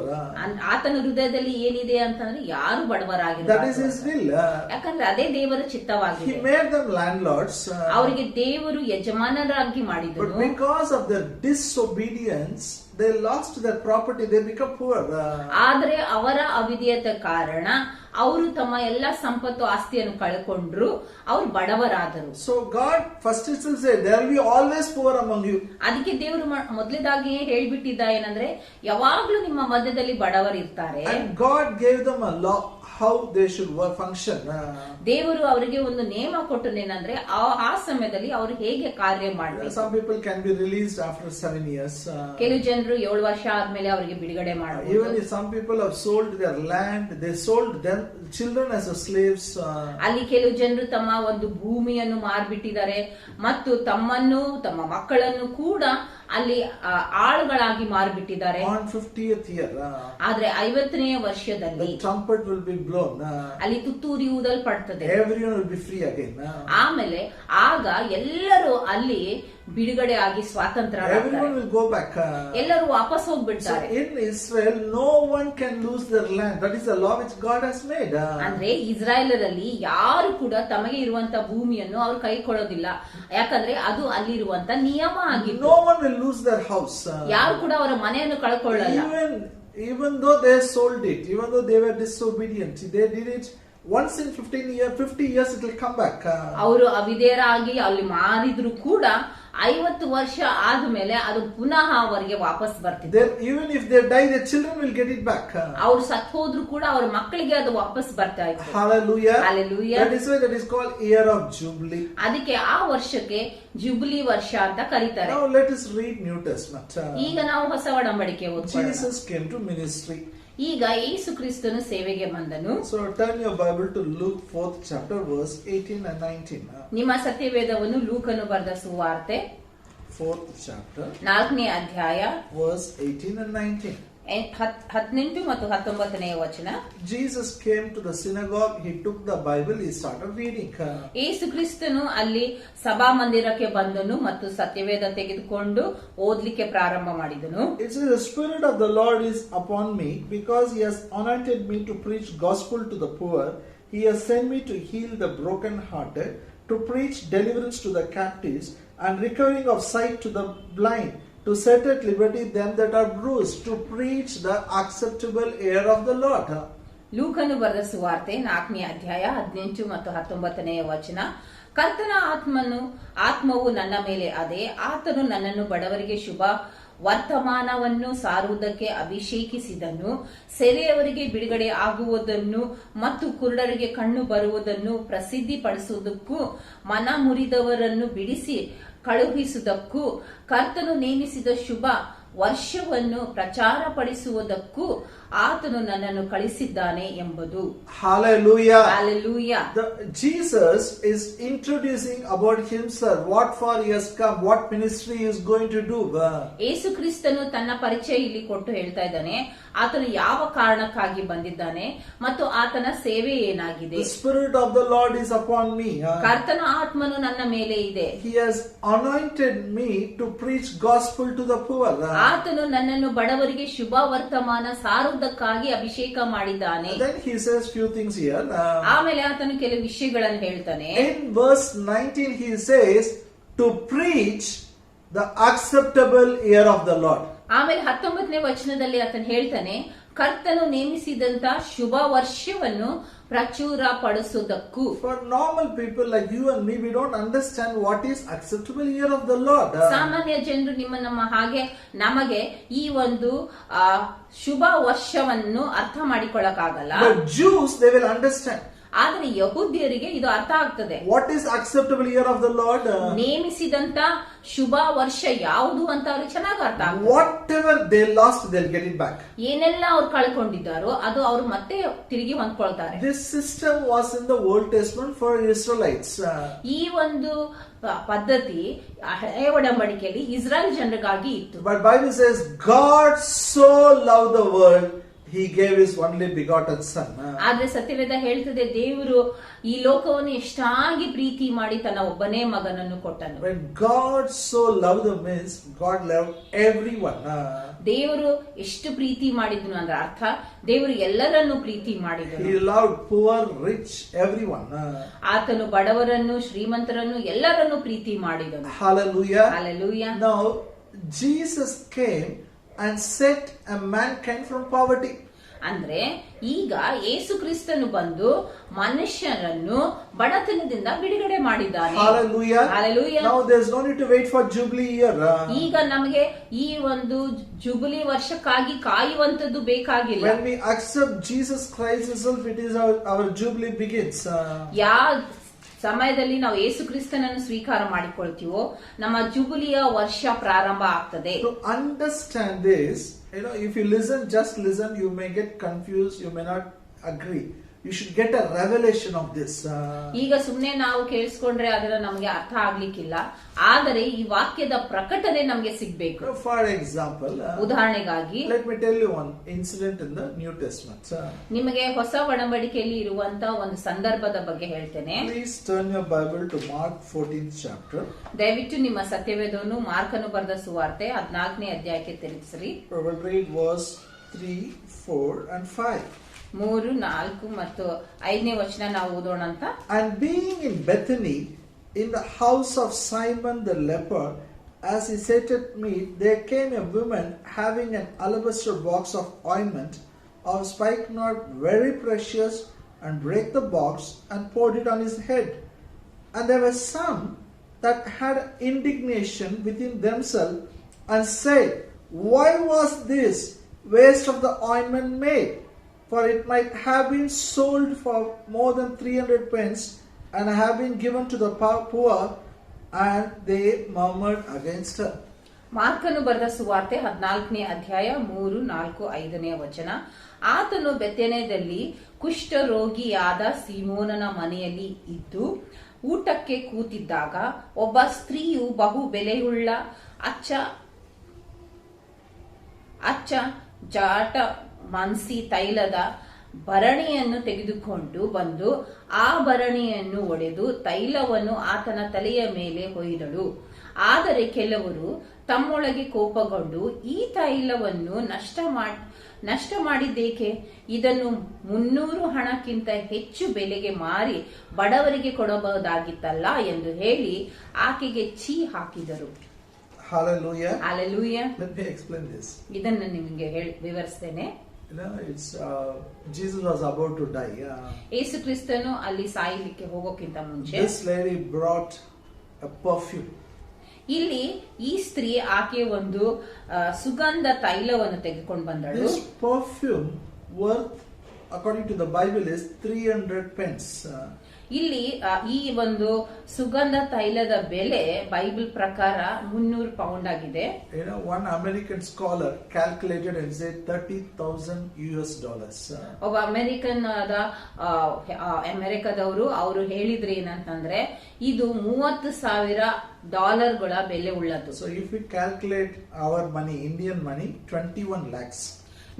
ಆತನ ಹೃದಯದಲ್ಲಿ ಏನಿದೆ ಅಂತಂದ್ರೆ ಯಾರು ಬಡವರಾಗಿಲ್ಲ. That is his will. ಯಾಕಂದ್ರೆ ಅದೇ ದೇವರ ಚಿತ್ತವಾಗಿದೆ. He made them landlords. ಅವರಿಗೆ ದೇವರು ಯಜಮಾನರಾಗಿ ಮಾಡಿದರು. But because of their disobedience, they lost their property. They become poor. ಆದ್ರೆ ಅವರ ಅವಿಧೇಯತೆ ಕಾರಣ ಅವರು ತಮ್ಮ ಎಲ್ಲ ಸಂಪತ್ತು ಆಸ್ತಿಯನ್ನು ಕಳ್ಕೊಂಡ್ರು, ಅವರು ಬಡವರಾದರು. So God first itself said, there will be always poor among you. ಅದಕ್ಕೆ ದೇವರು ಮೊದಲೇದಾಗಿಯೇ ಹೇಳ್ಬಿಟ್ಟಿದ್ದ ಏನಂದ್ರೆ, ಯಾವಾಗ್ಲೂ ನಿಮ್ಮ ಮಧ್ಯದಲ್ಲಿ ಬಡವರು ಇರ್ತಾರೆ. And God gave them a law how they should function. ದೇವರು ಅವರಿಗೆ ಒಂದು ನಿಯಮ ಕೊಟ್ಟನೇನಂದ್ರೆ ಆ ಸಮಯದಲ್ಲಿ ಅವರು ಹೇಗೆ ಕಾರ್ಯ ಮಾಡಬೇಕು. Some people can be released after 7 years. ಕೆಲವು ಜನರು 7 ವರ್ಷ ಆದ್ಮೇಲೆ ಅವರಿಗೆ ಬಿಡುಗಡೆ ಮಾಡಬಹುದು. Even if some people have sold their land, they sold them children as slaves. ಅಲ್ಲಿ ಕೆಲವು ಜನರು ತಮ್ಮ ಒಂದು ಭೂಮಿಯನ್ನು ಮಾರ್ಬಿಟ್ಟಿದ್ದಾರೆ ಮತ್ತು ತಮ್ಮನ್ನು ತಮ್ಮ ಮಕ್ಕಳನ್ನು ಕೂಡ ಅಲ್ಲಿ ಆಳುಗಳಾಗಿ ಮಾರ್ಬಿಟ್ಟಿದ್ದಾರೆ. On 50th year, ಆದ್ರೆ 50ನೇ ವರ್ಷದಲ್ಲಿ the trumpet will be blown. ಅಲ್ಲಿ ತುತ್ತೂರಿ ಊದಲ್ಪಡ್ತದೆ. Everyone will be free again. ಆಮೇಲೆ ಆಗ ಎಲ್ಲರೂ ಅಲ್ಲಿ ಬಿಡುಗಡೆ ಆಗಿ ಸ್ವಾತಂತ್ರ್ಯ, everyone will go back. ಎಲ್ಲರೂ ವಾಪಸ್ ಹೋಗ್ಬಿಡ್ತಾರೆ. So in Israel no one can lose their land. That is the law which God has made. ಅಂದ್ರೆ ಇಸ್ರಾಯೇಲರಲ್ಲಿ ಯಾರು ಕೂಡ ತಮಗೆ ಇರುವಂತ ಭೂಮಿಯನ್ನು ಅವರು ಕೈ ಕೊಡೋದಿಲ್ಲ, ಯಾಕಂದ್ರೆ ಅದು ಅಲ್ಲಿರುವಂತ ನಿಯಮ ಆಗಿತ್ತು. No one will lose their house. ಯಾರು ಕೂಡ ಅವರ ಮನೆಯನ್ನು ಕಳ್ಕೊಳ್ಳಲ್ಲ. Even though they sold it, even though they were disobedient, they did it once in 50 years it will come back. ಅವರು ಅವಿಧೇಯರಾಗಿ ಅಲ್ಲಿ ಮಾರಿದ್ರು ಕೂಡ 50 ವರ್ಷ ಆದ್ಮೇಲೆ ಅದು ಪುನಃ ಅವರಿಗೆ ವಾಪಸ್ ಬರ್ತಿದೆ. Even if they die, their children will get it back. ಅವ್ರು ಸತ್ತು ಹೋದ್ರು ಕೂಡ ಅವರ ಮಕ್ಕಳಿಗೆ ಅದು ವಾಪಸ್ ಬರ್ತಾ ಇತ್ತು. Hallelujah. Hallelujah. That is why that is called year of jubilee. ಅದಕ್ಕೆ ಆ ವರ್ಷಕ್ಕೆ ಜುಬಿಲಿ ವರ್ಷ ಅಂತ ಕರೀತಾರೆ. Now let us read New Testament. ಈಗ ನಾವು ಹೊಸ ಒಡಂಬಡಿಕೆ ಓದ್ಕೊಳ್ಳೋಣ. Jesus came to ministry. ಈಗ ಯೇಸು ಕ್ರಿಸ್ತನು ಸೇವೆಗೆ ಬಂದನು. So turn your Bible to Luke 4th chapter verse 18 and 19. ನಿಮ್ಮ ಸತ್ಯವೇದವನ್ನು ಲೂಕನು ಬರೆದ ಸುವಾರ್ತೆ 4th chapter 4ನೇ ಅಧ್ಯಾಯ verse 18 and 19. 18 ಮತ್ತು 19ನೇ ವಚನ. Jesus came to the synagogue, he took the Bible, he started reading. ಯೇಸು ಕ್ರಿಸ್ತನು ಅಲ್ಲಿ ಸಭಾ ಮಂದಿರಕ್ಕೆ ಬಂದನು ಮತ್ತು ಸತ್ಯವೇದ ತೆಗೆದುಕೊಂಡು ಓದ್ಲಿಕ್ಕೆ ಪ್ರಾರಂಭ ಮಾಡಿದನು. It says, the Spirit of the Lord is upon me because he has anointed me to preach gospel to the poor. He has sent me to heal the brokenhearted, to preach deliverance to the captives and recovering of sight to the blind, to set at liberty them that are bruised, to preach the acceptable year of the Lord. ಲೂಕನು ಬರೆದ ಸುವಾರ್ತೆ 4ನೇ ಅಧ್ಯಾಯ 18 ಮತ್ತು 19ನೇ ವಚನ. ಕರ್ತನ ಆತ್ಮವು ನನ್ನ ಮೇಲೆ ಅದೇ, ಆತನು ನನ್ನನ್ನು ಬಡವರಿಗೆ ಶುಭ ವರ್ತಮಾನವನ್ನು ಸಾರುವುದಕ್ಕೆ ಅಭಿಷೇಕಿಸಿದನು, ಸೆರೆಯವರಿಗೆ ಬಿಡುಗಡೆ ಆಗುವುದನ್ನು ಮತ್ತು ಕುರುಡರಿಗೆ ಕಣ್ಣು ಬರುವುದನ್ನು ಪ್ರಸಿದ್ಧಿಪಡಿಸುವುದಕ್ಕೂ, ಮನ ಮುರಿದವರನ್ನು ಬಿಡಿಸಿ ಕಳುಹಿಸುವುದಕ್ಕೂ, ಕರ್ತನು ನೇಮಿಸಿದ ಶುಭ ವರ್ಷವನ್ನು ಪ್ರಚಾರಪಡಿಸುವುದಕ್ಕೂ ಆತನು ನನ್ನನ್ನು ಕಳಿಸಿದ್ದಾನೆ ಎಂಬುದು. Hallelujah. Hallelujah. Jesus is introducing about himself, what for he has come, what ministry he is going to do. ಯೇಸು ಕ್ರಿಸ್ತನು ತನ್ನ ಪರಿಚಯ ಇಲ್ಲಿ ಕೊಟ್ಟು ಹೇಳ್ತಾ ಇದ್ದಾನೆ, ಆತನು ಯಾವ ಕಾರಣಕ್ಕಾಗಿ ಬಂದಿದ್ದಾನೆ ಮತ್ತು ಆತನ ಸೇವೆ ಏನಾಗಿದೆ. The Spirit of the Lord is upon me. ಕರ್ತನ ಆತ್ಮನು ನನ್ನ ಮೇಲೆ ಇದೆ. He has anointed me to preach gospel to the poor. ಆತನು ನನ್ನನ್ನು ಬಡವರಿಗೆ ಶುಭ ವರ್ತಮಾನ ಸಾರುವುದಕ್ಕಾಗಿ ಅಭಿಷೇಕ ಮಾಡಿದ್ದಾನೆ. Then he says few things here. ಆಮೇಲೆ ಆತನು ಕೆಲವು ವಿಷಯಗಳನ್ನು ಹೇಳ್ತಾನೆ. In verse 19 he says to preach the acceptable year of the Lord. ಆಮೇಲೆ 19ನೇ ವಚನದಲ್ಲಿ ಆತನು ಹೇಳ್ತಾನೆ, ಕರ್ತನು ನೇಮಿಸಿದಂತ ಶುಭ ವರ್ಷವನ್ನು ಪ್ರಚುರ ಪಡಿಸುವುದಕ್ಕೂ. For normal people like you and me, we don't understand what is acceptable year of the Lord. ಸಾಮಾನ್ಯ ಜನರು ನಮ್ಮ ಹಾಗೆ ನಮಗೆ ಈ ಒಂದು ಶುಭ ವರ್ಷವನ್ನು ಅರ್ಥ ಮಾಡಿಕೊಳ್ಳಕ್ಕಾಗಲ್ಲ. But Jews, they will understand. ಆದ್ರೆ ಯಹೂದ್ಯರಿಗೆ ಇದು ಅರ್ಥ ಆಗ್ತದೆ. What is acceptable year of the Lord? ನೇಮಿಸಿದಂತ ಶುಭ ವರ್ಷ ಯಾವುದು ಅಂತ ಅವ್ರಿಗೆ ಚೆನ್ನಾಗಿ ಅರ್ಥ ಆಗ್ತದೆ. Whatever they lost, they'll get it back. ಏನೆಲ್ಲ ಅವ್ರು ಕಳ್ಕೊಂಡಿದ್ದಾರೋ ಅದು ಅವ್ರು ಮತ್ತೆ ತಿರುಗಿ ಹೊಂದ್ಕೊಳ್ತಾರೆ. This system was in the Old Testament for Israelites. ಈ ಒಂದು ಪದ್ಧತಿ ಹಳೆಯ ಒಡಂಬಡಿಕೆಯಲ್ಲಿ ಇಸ್ರಾಯೇಲ್ ಜನರಿಗಾಗಿ ಇತ್ತು. But Bible says God so loved the world, he gave his only begotten son. ಆದ್ರೆ ಸತ್ಯವೇದ ಹೇಳ್ತದೆ, ದೇವರು ಈ ಲೋಕವನ್ನು ಎಷ್ಟಾಗಿ ಪ್ರೀತಿ ಮಾಡಿ ತನ್ನ ಒಬ್ಬನೇ ಮಗನನ್ನು ಕೊಟ್ಟನು. When God so loved the means God loved everyone. ದೇವರು ಎಷ್ಟು ಪ್ರೀತಿ ಮಾಡಿದ್ನು ಅಂದ್ರೆ ಅರ್ಥ ದೇವರು ಎಲ್ಲರನ್ನು ಪ್ರೀತಿ ಮಾಡಿದನು. He loved poor, rich, everyone. ಆತನು ಬಡವರನ್ನು ಶ್ರೀಮಂತರನ್ನು ಎಲ್ಲರನ್ನು ಪ್ರೀತಿ ಮಾಡಿದನು. Hallelujah. Hallelujah. Now Jesus came and set a mankind from poverty. ಅಂದ್ರೆ ಈಗ ಯೇಸು ಕ್ರಿಸ್ತನು ಬಂದು ಮನುಷ್ಯರನ್ನು ಬಡತನದಿಂದ ಬಿಡುಗಡೆ ಮಾಡಿದ್ದಾನೆ. Hallelujah. Hallelujah. Now there's no need to wait for Jubilee year. ಈಗ ನಮಗೆ ಈ ಒಂದು ಜುಬಿಲಿ ವರ್ಷಕ್ಕಾಗಿ ಕಾಯುವಂತದ್ದು ಬೇಕಾಗಿಲ್ಲ. When we accept Jesus Christ himself, it is our Jubilee begins. ಸಮಯದಲ್ಲಿ ನಾವು ಯೇಸು ಕ್ರಿಸ್ತನನ್ನು ಸ್ವೀಕಾರ ಮಾಡಿಕೊಳ್ತೀವೋ ನಮ್ಮ ಜುಬಿಲಿಯ ವರ್ಷ ಪ್ರಾರಂಭ ಆಗ್ತದೆ. To understand this, if you just listen, you may get confused, you may not agree. You should get a revelation of this. ಈಗ ಸುಮ್ಮನೆ ನಾವು ಕೇಳಿಸ್ಕೊಂಡ್ರೆ ಅದರ ನಮಗೆ ಅರ್ಥ ಆಗ್ಲಿಕ್ಕಿಲ್ಲ, ಆದರೆ ಈ ವಾಕ್ಯದ ಪ್ರಕಟಣೆ ನಮಗೆ ಸಿಗ್ಬೇಕು. For example, ಉದಾಹರಣೆಗಾಗಿ let me tell you one incident in the New Testament. ನಿಮಗೆ ಹೊಸ ಒಡಂಬಡಿಕೆಯಲ್ಲಿ ಇರುವಂತ ಒಂದು ಸಂದರ್ಭದ ಬಗ್ಗೆ ಹೇಳ್ತೇನೆ. Please turn your Bible to Mark 14th chapter. ದಯವಿಟ್ಟು ನಿಮ್ಮ ಸತ್ಯವೇದವನ್ನು ಮಾರ್ಕನು ಬರೆದ ಸುವಾರ್ತೆ 14ನೇ ಅಧ್ಯಾಯಕ್ಕೆ ತಿರುಗಿಸಿರಿ. We will read verse 3, 4 and 5. 3, 4 ಮತ್ತು 5ನೇ ವಚನ ನಾವು ಓದೋಣ ಅಂತ. And being in Bethany, in the house of Simon the leper, as he sat at meat, there came a woman having an alabaster box of ointment of spikenard, very precious, and brake the box and poured it on his head. And there were some that had indignation within themselves, and said, Why was this waste of the ointment made? For it might have been sold for more than 300 pence and have been given to the poor. And they murmured against her. ಮಾರ್ಕನು ಬರೆದ ಸುವಾರ್ತೆ 14ನೇ ಅಧ್ಯಾಯ 3, 4, 5ನೇ ವಚನ. ಆತನು ಬೆಥೆನದಲ್ಲಿ ಕುಷ್ಠರೋಗಿಯಾದ ಸೀಮೋನನ ಮನೆಯಲ್ಲಿ ಇದ್ದು ಊಟಕ್ಕೆ ಕೂತಿದ್ದಾಗ ಒಬ್ಬ ಸ್ತ್ರೀಯು ಬಹು ಬೆಲೆಯುಳ್ಳ ಅಚ್ಚ ಜಾಟ ಮನ್ಸಿ ತೈಲದ ಭರಣಿಯನ್ನು ತೆಗೆದುಕೊಂಡು ಬಂದು ಆ ಭರಣಿಯನ್ನು ಒಡೆದು ತೈಲವನ್ನು ಆತನ ತಲೆಯ ಮೇಲೆ ಹೊಯ್ದಳು. ಆದರೆ ಕೆಲವರು ತಮ್ಮೊಳಗೆ ಕೋಪಗೊಂಡು, ಈ ತೈಲವನ್ನು ನಷ್ಟ ಮಾಡಿದ್ದೇಕೆ? ಇದನ್ನು 300 ಹಣಕ್ಕಿಂತ ಹೆಚ್ಚು ಬೆಲೆಗೆ ಮಾರಿ ಬಡವರಿಗೆ ಕೊಡಬಹುದಾಗಿತ್ತಲ್ಲ ಎಂದು ಹೇಳಿ ಆಕೆಗೆ ಛೀ ಹಾಕಿದರು. Hallelujah. Hallelujah. Let me explain this. ಇದನ್ನು ನಿಮಗೆ ವಿವರಿಸ್ತೇನೆ. It's Jesus was about to die. ಯೇಸು ಕ್ರಿಸ್ತನು ಅಲ್ಲಿ ಸಾಯಲಿಕ್ಕೆ ಹೋಗೋಕ್ಕಿಂತ ಮುಂಚೆ This lady brought a perfume. ಇಲ್ಲಿ ಈ ಸ್ತ್ರೀ ಆಕೆ ಒಂದು ಸುಗಂಧ ತೈಲವನ್ನು ತೆಗೆದುಕೊಂಡು ಬಂದಳು. This perfume worth, according to the Bible, is 300 pence. ಇಲ್ಲಿ ಈ ಒಂದು ಸುಗಂಧ ತೈಲದ ಬೆಲೆ ಬೈಬಲ್ ಪ್ರಕಾರ 300 ಪೌಂಡ್ ಆಗಿದೆ. One American scholar calculated and said $30,000. ಒಬ್ಬ ಅಮೆರಿಕದವರು ಅವರು ಹೇಳಿದ್ರೆ ಏನಂತಂದ್ರೆ ಇದು $30,000 ಬೆಲೆ ಉಳ್ಳದ್ದು. So if we calculate our money, Indian money, 21 lakhs.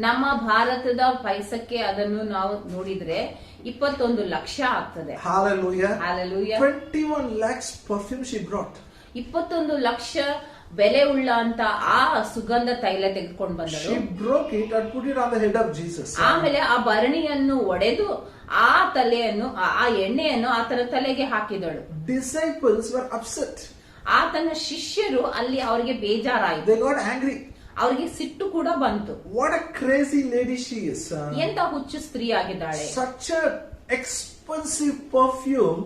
ನಮ್ಮ ಭಾರತದ ಪೈಸಕ್ಕೆ ಅದನ್ನು ನಾವು ನೋಡಿದ್ರೆ 21 ಲಕ್ಷ ಆಗ್ತದೆ. Hallelujah. Hallelujah. 21 lakhs perfume she brought. 21 lakh ಬೆಲೆ ಉಳ್ಳ ಅಂತ ಆ ಸುಗಂಧ ತೈಲ ತೆಗೆದುಕೊಂಡು ಬಂದಳು. She broke it and put it on the head of Jesus. ಆಮೇಲೆ ಆ ಭರಣಿಯನ್ನು ಒಡೆದು ಆ ಎಣ್ಣೆಯನ್ನು ಆತನ ತಲೆಗೆ ಹಾಕಿದಳು. Disciples were upset. ಆತನ ಶಿಷ್ಯರು ಅಲ್ಲಿ ಅವರಿಗೆ ಬೇಜಾರಾಯಿತು. They got angry. ಅವರಿಗೆ ಸಿಟ್ಟು ಕೂಡ ಬಂತು. What a crazy lady she is. ಎಂತ ಹುಚ್ಚು ಸ್ತ್ರೀ ಆಗಿದ್ದಾಳೆ. Such a expensive perfume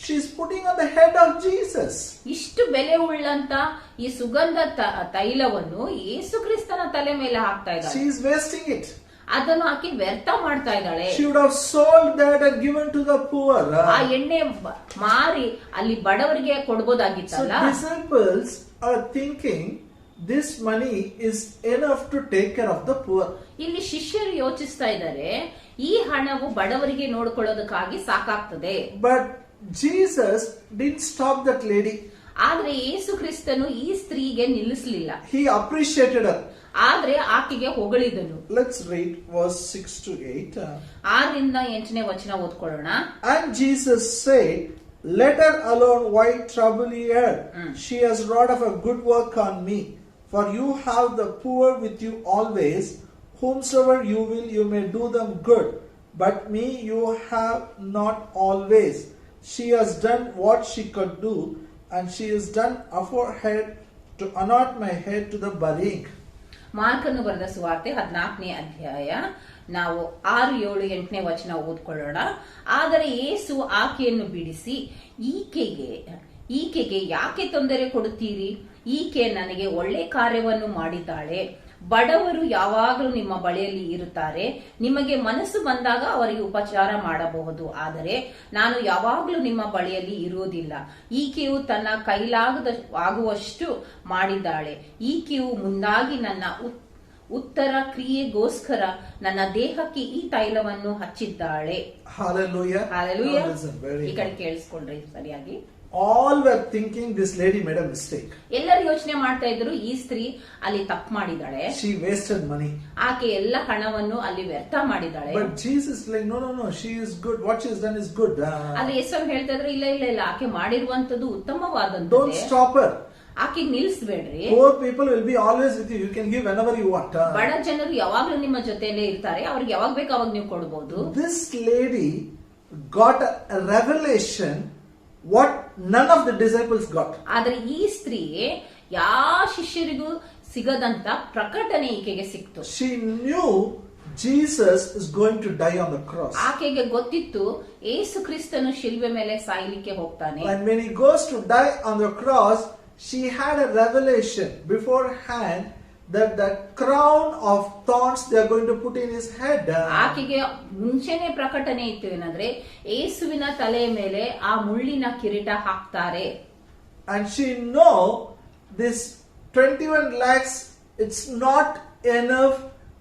she is putting on the head of Jesus. ಇಷ್ಟು ಬೆಲೆ ಉಳ್ಳಂತ ಈ ಸುಗಂಧ ತೈಲವನ್ನು ಯೇಸು ಕ್ರಿಸ್ತನ ತಲೆ ಮೇಲೆ ಹಾಕ್ತಾ ಇದ್ದಾಳೆ. She is wasting it. ಅದನ್ನು ಆಕೆ ವ್ಯರ್ಥ ಮಾಡ್ತಾ ಇದ್ದಾಳೆ. She would have sold that and given to the poor. ಆ ಎಣ್ಣೆ ಮಾರಿ ಅಲ್ಲಿ ಬಡವರಿಗೆ ಕೊಡಬಹುದಾಗಿತ್ತಲ್ಲ. So disciples are thinking this money is enough to take care of the poor. ಇಲ್ಲಿ ಶಿಷ್ಯರು ಯೋಚಿಸ್ತಾ ಇದ್ದಾರೆ, ಈ ಹಣವು ಬಡವರಿಗೆ ನೋಡಿಕೊಳ್ಳೋದಕ್ಕಾಗಿ ಸಾಕಾಗ್ತದೆ. But Jesus didn't stop that lady. ಆದ್ರೆ ಯೇಸು ಕ್ರಿಸ್ತನು ಈ ಸ್ತ್ರೀಗೆ ನಿಲ್ಲಿಸಲಿಲ್ಲ. He appreciated her. ಆದ್ರೆ ಆಕೆಗೆ ಹೊಗಳಿದನು. Let's read verse 6 to 8. 6ರಿಂದ 8ನೇ ವಚನ ಓದ್ಕೊಳ್ಳೋಣ. And Jesus said, let her alone, why trouble ye her? She has wrought of a good work on me. For you have the poor with you always, whomsoever you will, you may do them good. But me you have not always. She has done what she could do, and she has done aforehead to anoint my head to the burying. ಮಾರ್ಕನು ಬರೆದ ಸುವಾರ್ತೆ 14ನೇ ಅಧ್ಯಾಯ ನಾವು 6, 7, 8ನೇ ವಚನ ಓದ್ಕೊಳ್ಳೋಣ. ಆದರೆ ಯೇಸು ಆಕೆಯನ್ನು ಬಿಡಿಸಿ, ಈಕೆಗೆ ಯಾಕೆ ತೊಂದರೆ ಕೊಡುತ್ತೀರಿ? ಈಕೆ ನನಗೆ ಒಳ್ಳೆ ಕಾರ್ಯವನ್ನು ಮಾಡಿದ್ದಾಳೆ. ಬಡವರು ಯಾವಾಗಲೂ ನಿಮ್ಮ ಬಳಿಯಲ್ಲಿ ಇರುತ್ತಾರೆ. ನಿಮಗೆ ಮನಸ್ಸು ಬಂದಾಗ ಅವರಿಗೆ ಉಪಚಾರ ಮಾಡಬಹುದು. ಆದರೆ ನಾನು ಯಾವಾಗಲೂ ನಿಮ್ಮ ಬಳಿಯಲ್ಲಿ ಇರುವುದಿಲ್ಲ. ಈಕೆಯು ತನ್ನ ಕೈಲಾಗುವಷ್ಟು ಮಾಡಿದ್ದಾಳೆ. ಈಕೆಯು ಮುಂದಾಗಿ ನನ್ನ ಉತ್ತರ ಕ್ರಿಯೆಗೋಸ್ಕರ ನನ್ನ ದೇಹಕ್ಕೆ ಈ ತೈಲವನ್ನು ಹಚ್ಚಿದ್ದಾಳೆ. Hallelujah. Hallelujah. ಈ ಕಡೆ ಕೇಳಿಸ್ಕೊಂಡ್ರಿ ಸರಿಯಾಗಿ. All were thinking this lady made a mistake. ಎಲ್ಲರೂ ಯೋಚನೆ ಮಾಡ್ತಾ ಇದ್ರು, ಈ ಸ್ತ್ರೀ ಅಲ್ಲಿ ತಪ್ಪು ಮಾಡಿದಾಳೆ. She wasted money. ಆಕೆ ಎಲ್ಲ ಹಣವನ್ನು ಅಲ್ಲಿ ವ್ಯರ್ಥ ಮಾಡಿದಾಳೆ. But Jesus like no, she is good. What she has done is good. ಅಲ್ಲಿ ಯೇಸು ಹೇಳ್ತಾ ಇದ್ರು, ಇಲ್ಲ ಆಕೆ ಮಾಡಿರುವಂತದ್ದು ಉತ್ತಮವಾದಂತದ್ದು. Don't stop her. ಆಕೆ ನಿಲ್ಲಿಸಬೇಡ್ರಿ. Poor people will be always with you. You can give whenever you want. ಬಡ ಜನರು ಯಾವಾಗ್ಲೂ ನಿಮ್ಮ ಜೊತೆಯಲ್ಲೇ ಇರ್ತಾರೆ. ಅವ್ರಿಗೆ ಯಾವಾಗ ಬೇಕು ಅವಾಗ ನೀವು ಕೊಡಬಹುದು. This lady got a revelation what none of the disciples got. ಆದ್ರೆ ಈ ಸ್ತ್ರೀ ಯಾವ ಶಿಷ್ಯರಿಗೂ ಸಿಗದಂತ ಪ್ರಕಟಣೆ ಈಕೆಗೆ ಸಿಕ್ತು. She knew Jesus is going to die on the cross. ಆಕೆಗೆ ಗೊತ್ತಿತ್ತು ಯೇಸು ಕ್ರಿಸ್ತನು ಶಿಲ್ಬೆ ಮೇಲೆ ಸಾಯಲಿಕ್ಕೆ ಹೋಗ್ತಾನೆ. And when he goes to die on the cross, she had a revelation beforehand that the crown of thorns they are going to put in his head. ಆಕೆಗೆ ಮುಂಚೆನೆ ಪ್ರಕಟಣೆ ಇತ್ತು ಏನಂದ್ರೆ ಯೇಸುವಿನ ತಲೆಯ ಮೇಲೆ ಆ ಮುಳ್ಳಿನ ಕಿರೀಟ ಹಾಕ್ತಾರೆ. And she know this 21 lakhs it's not enough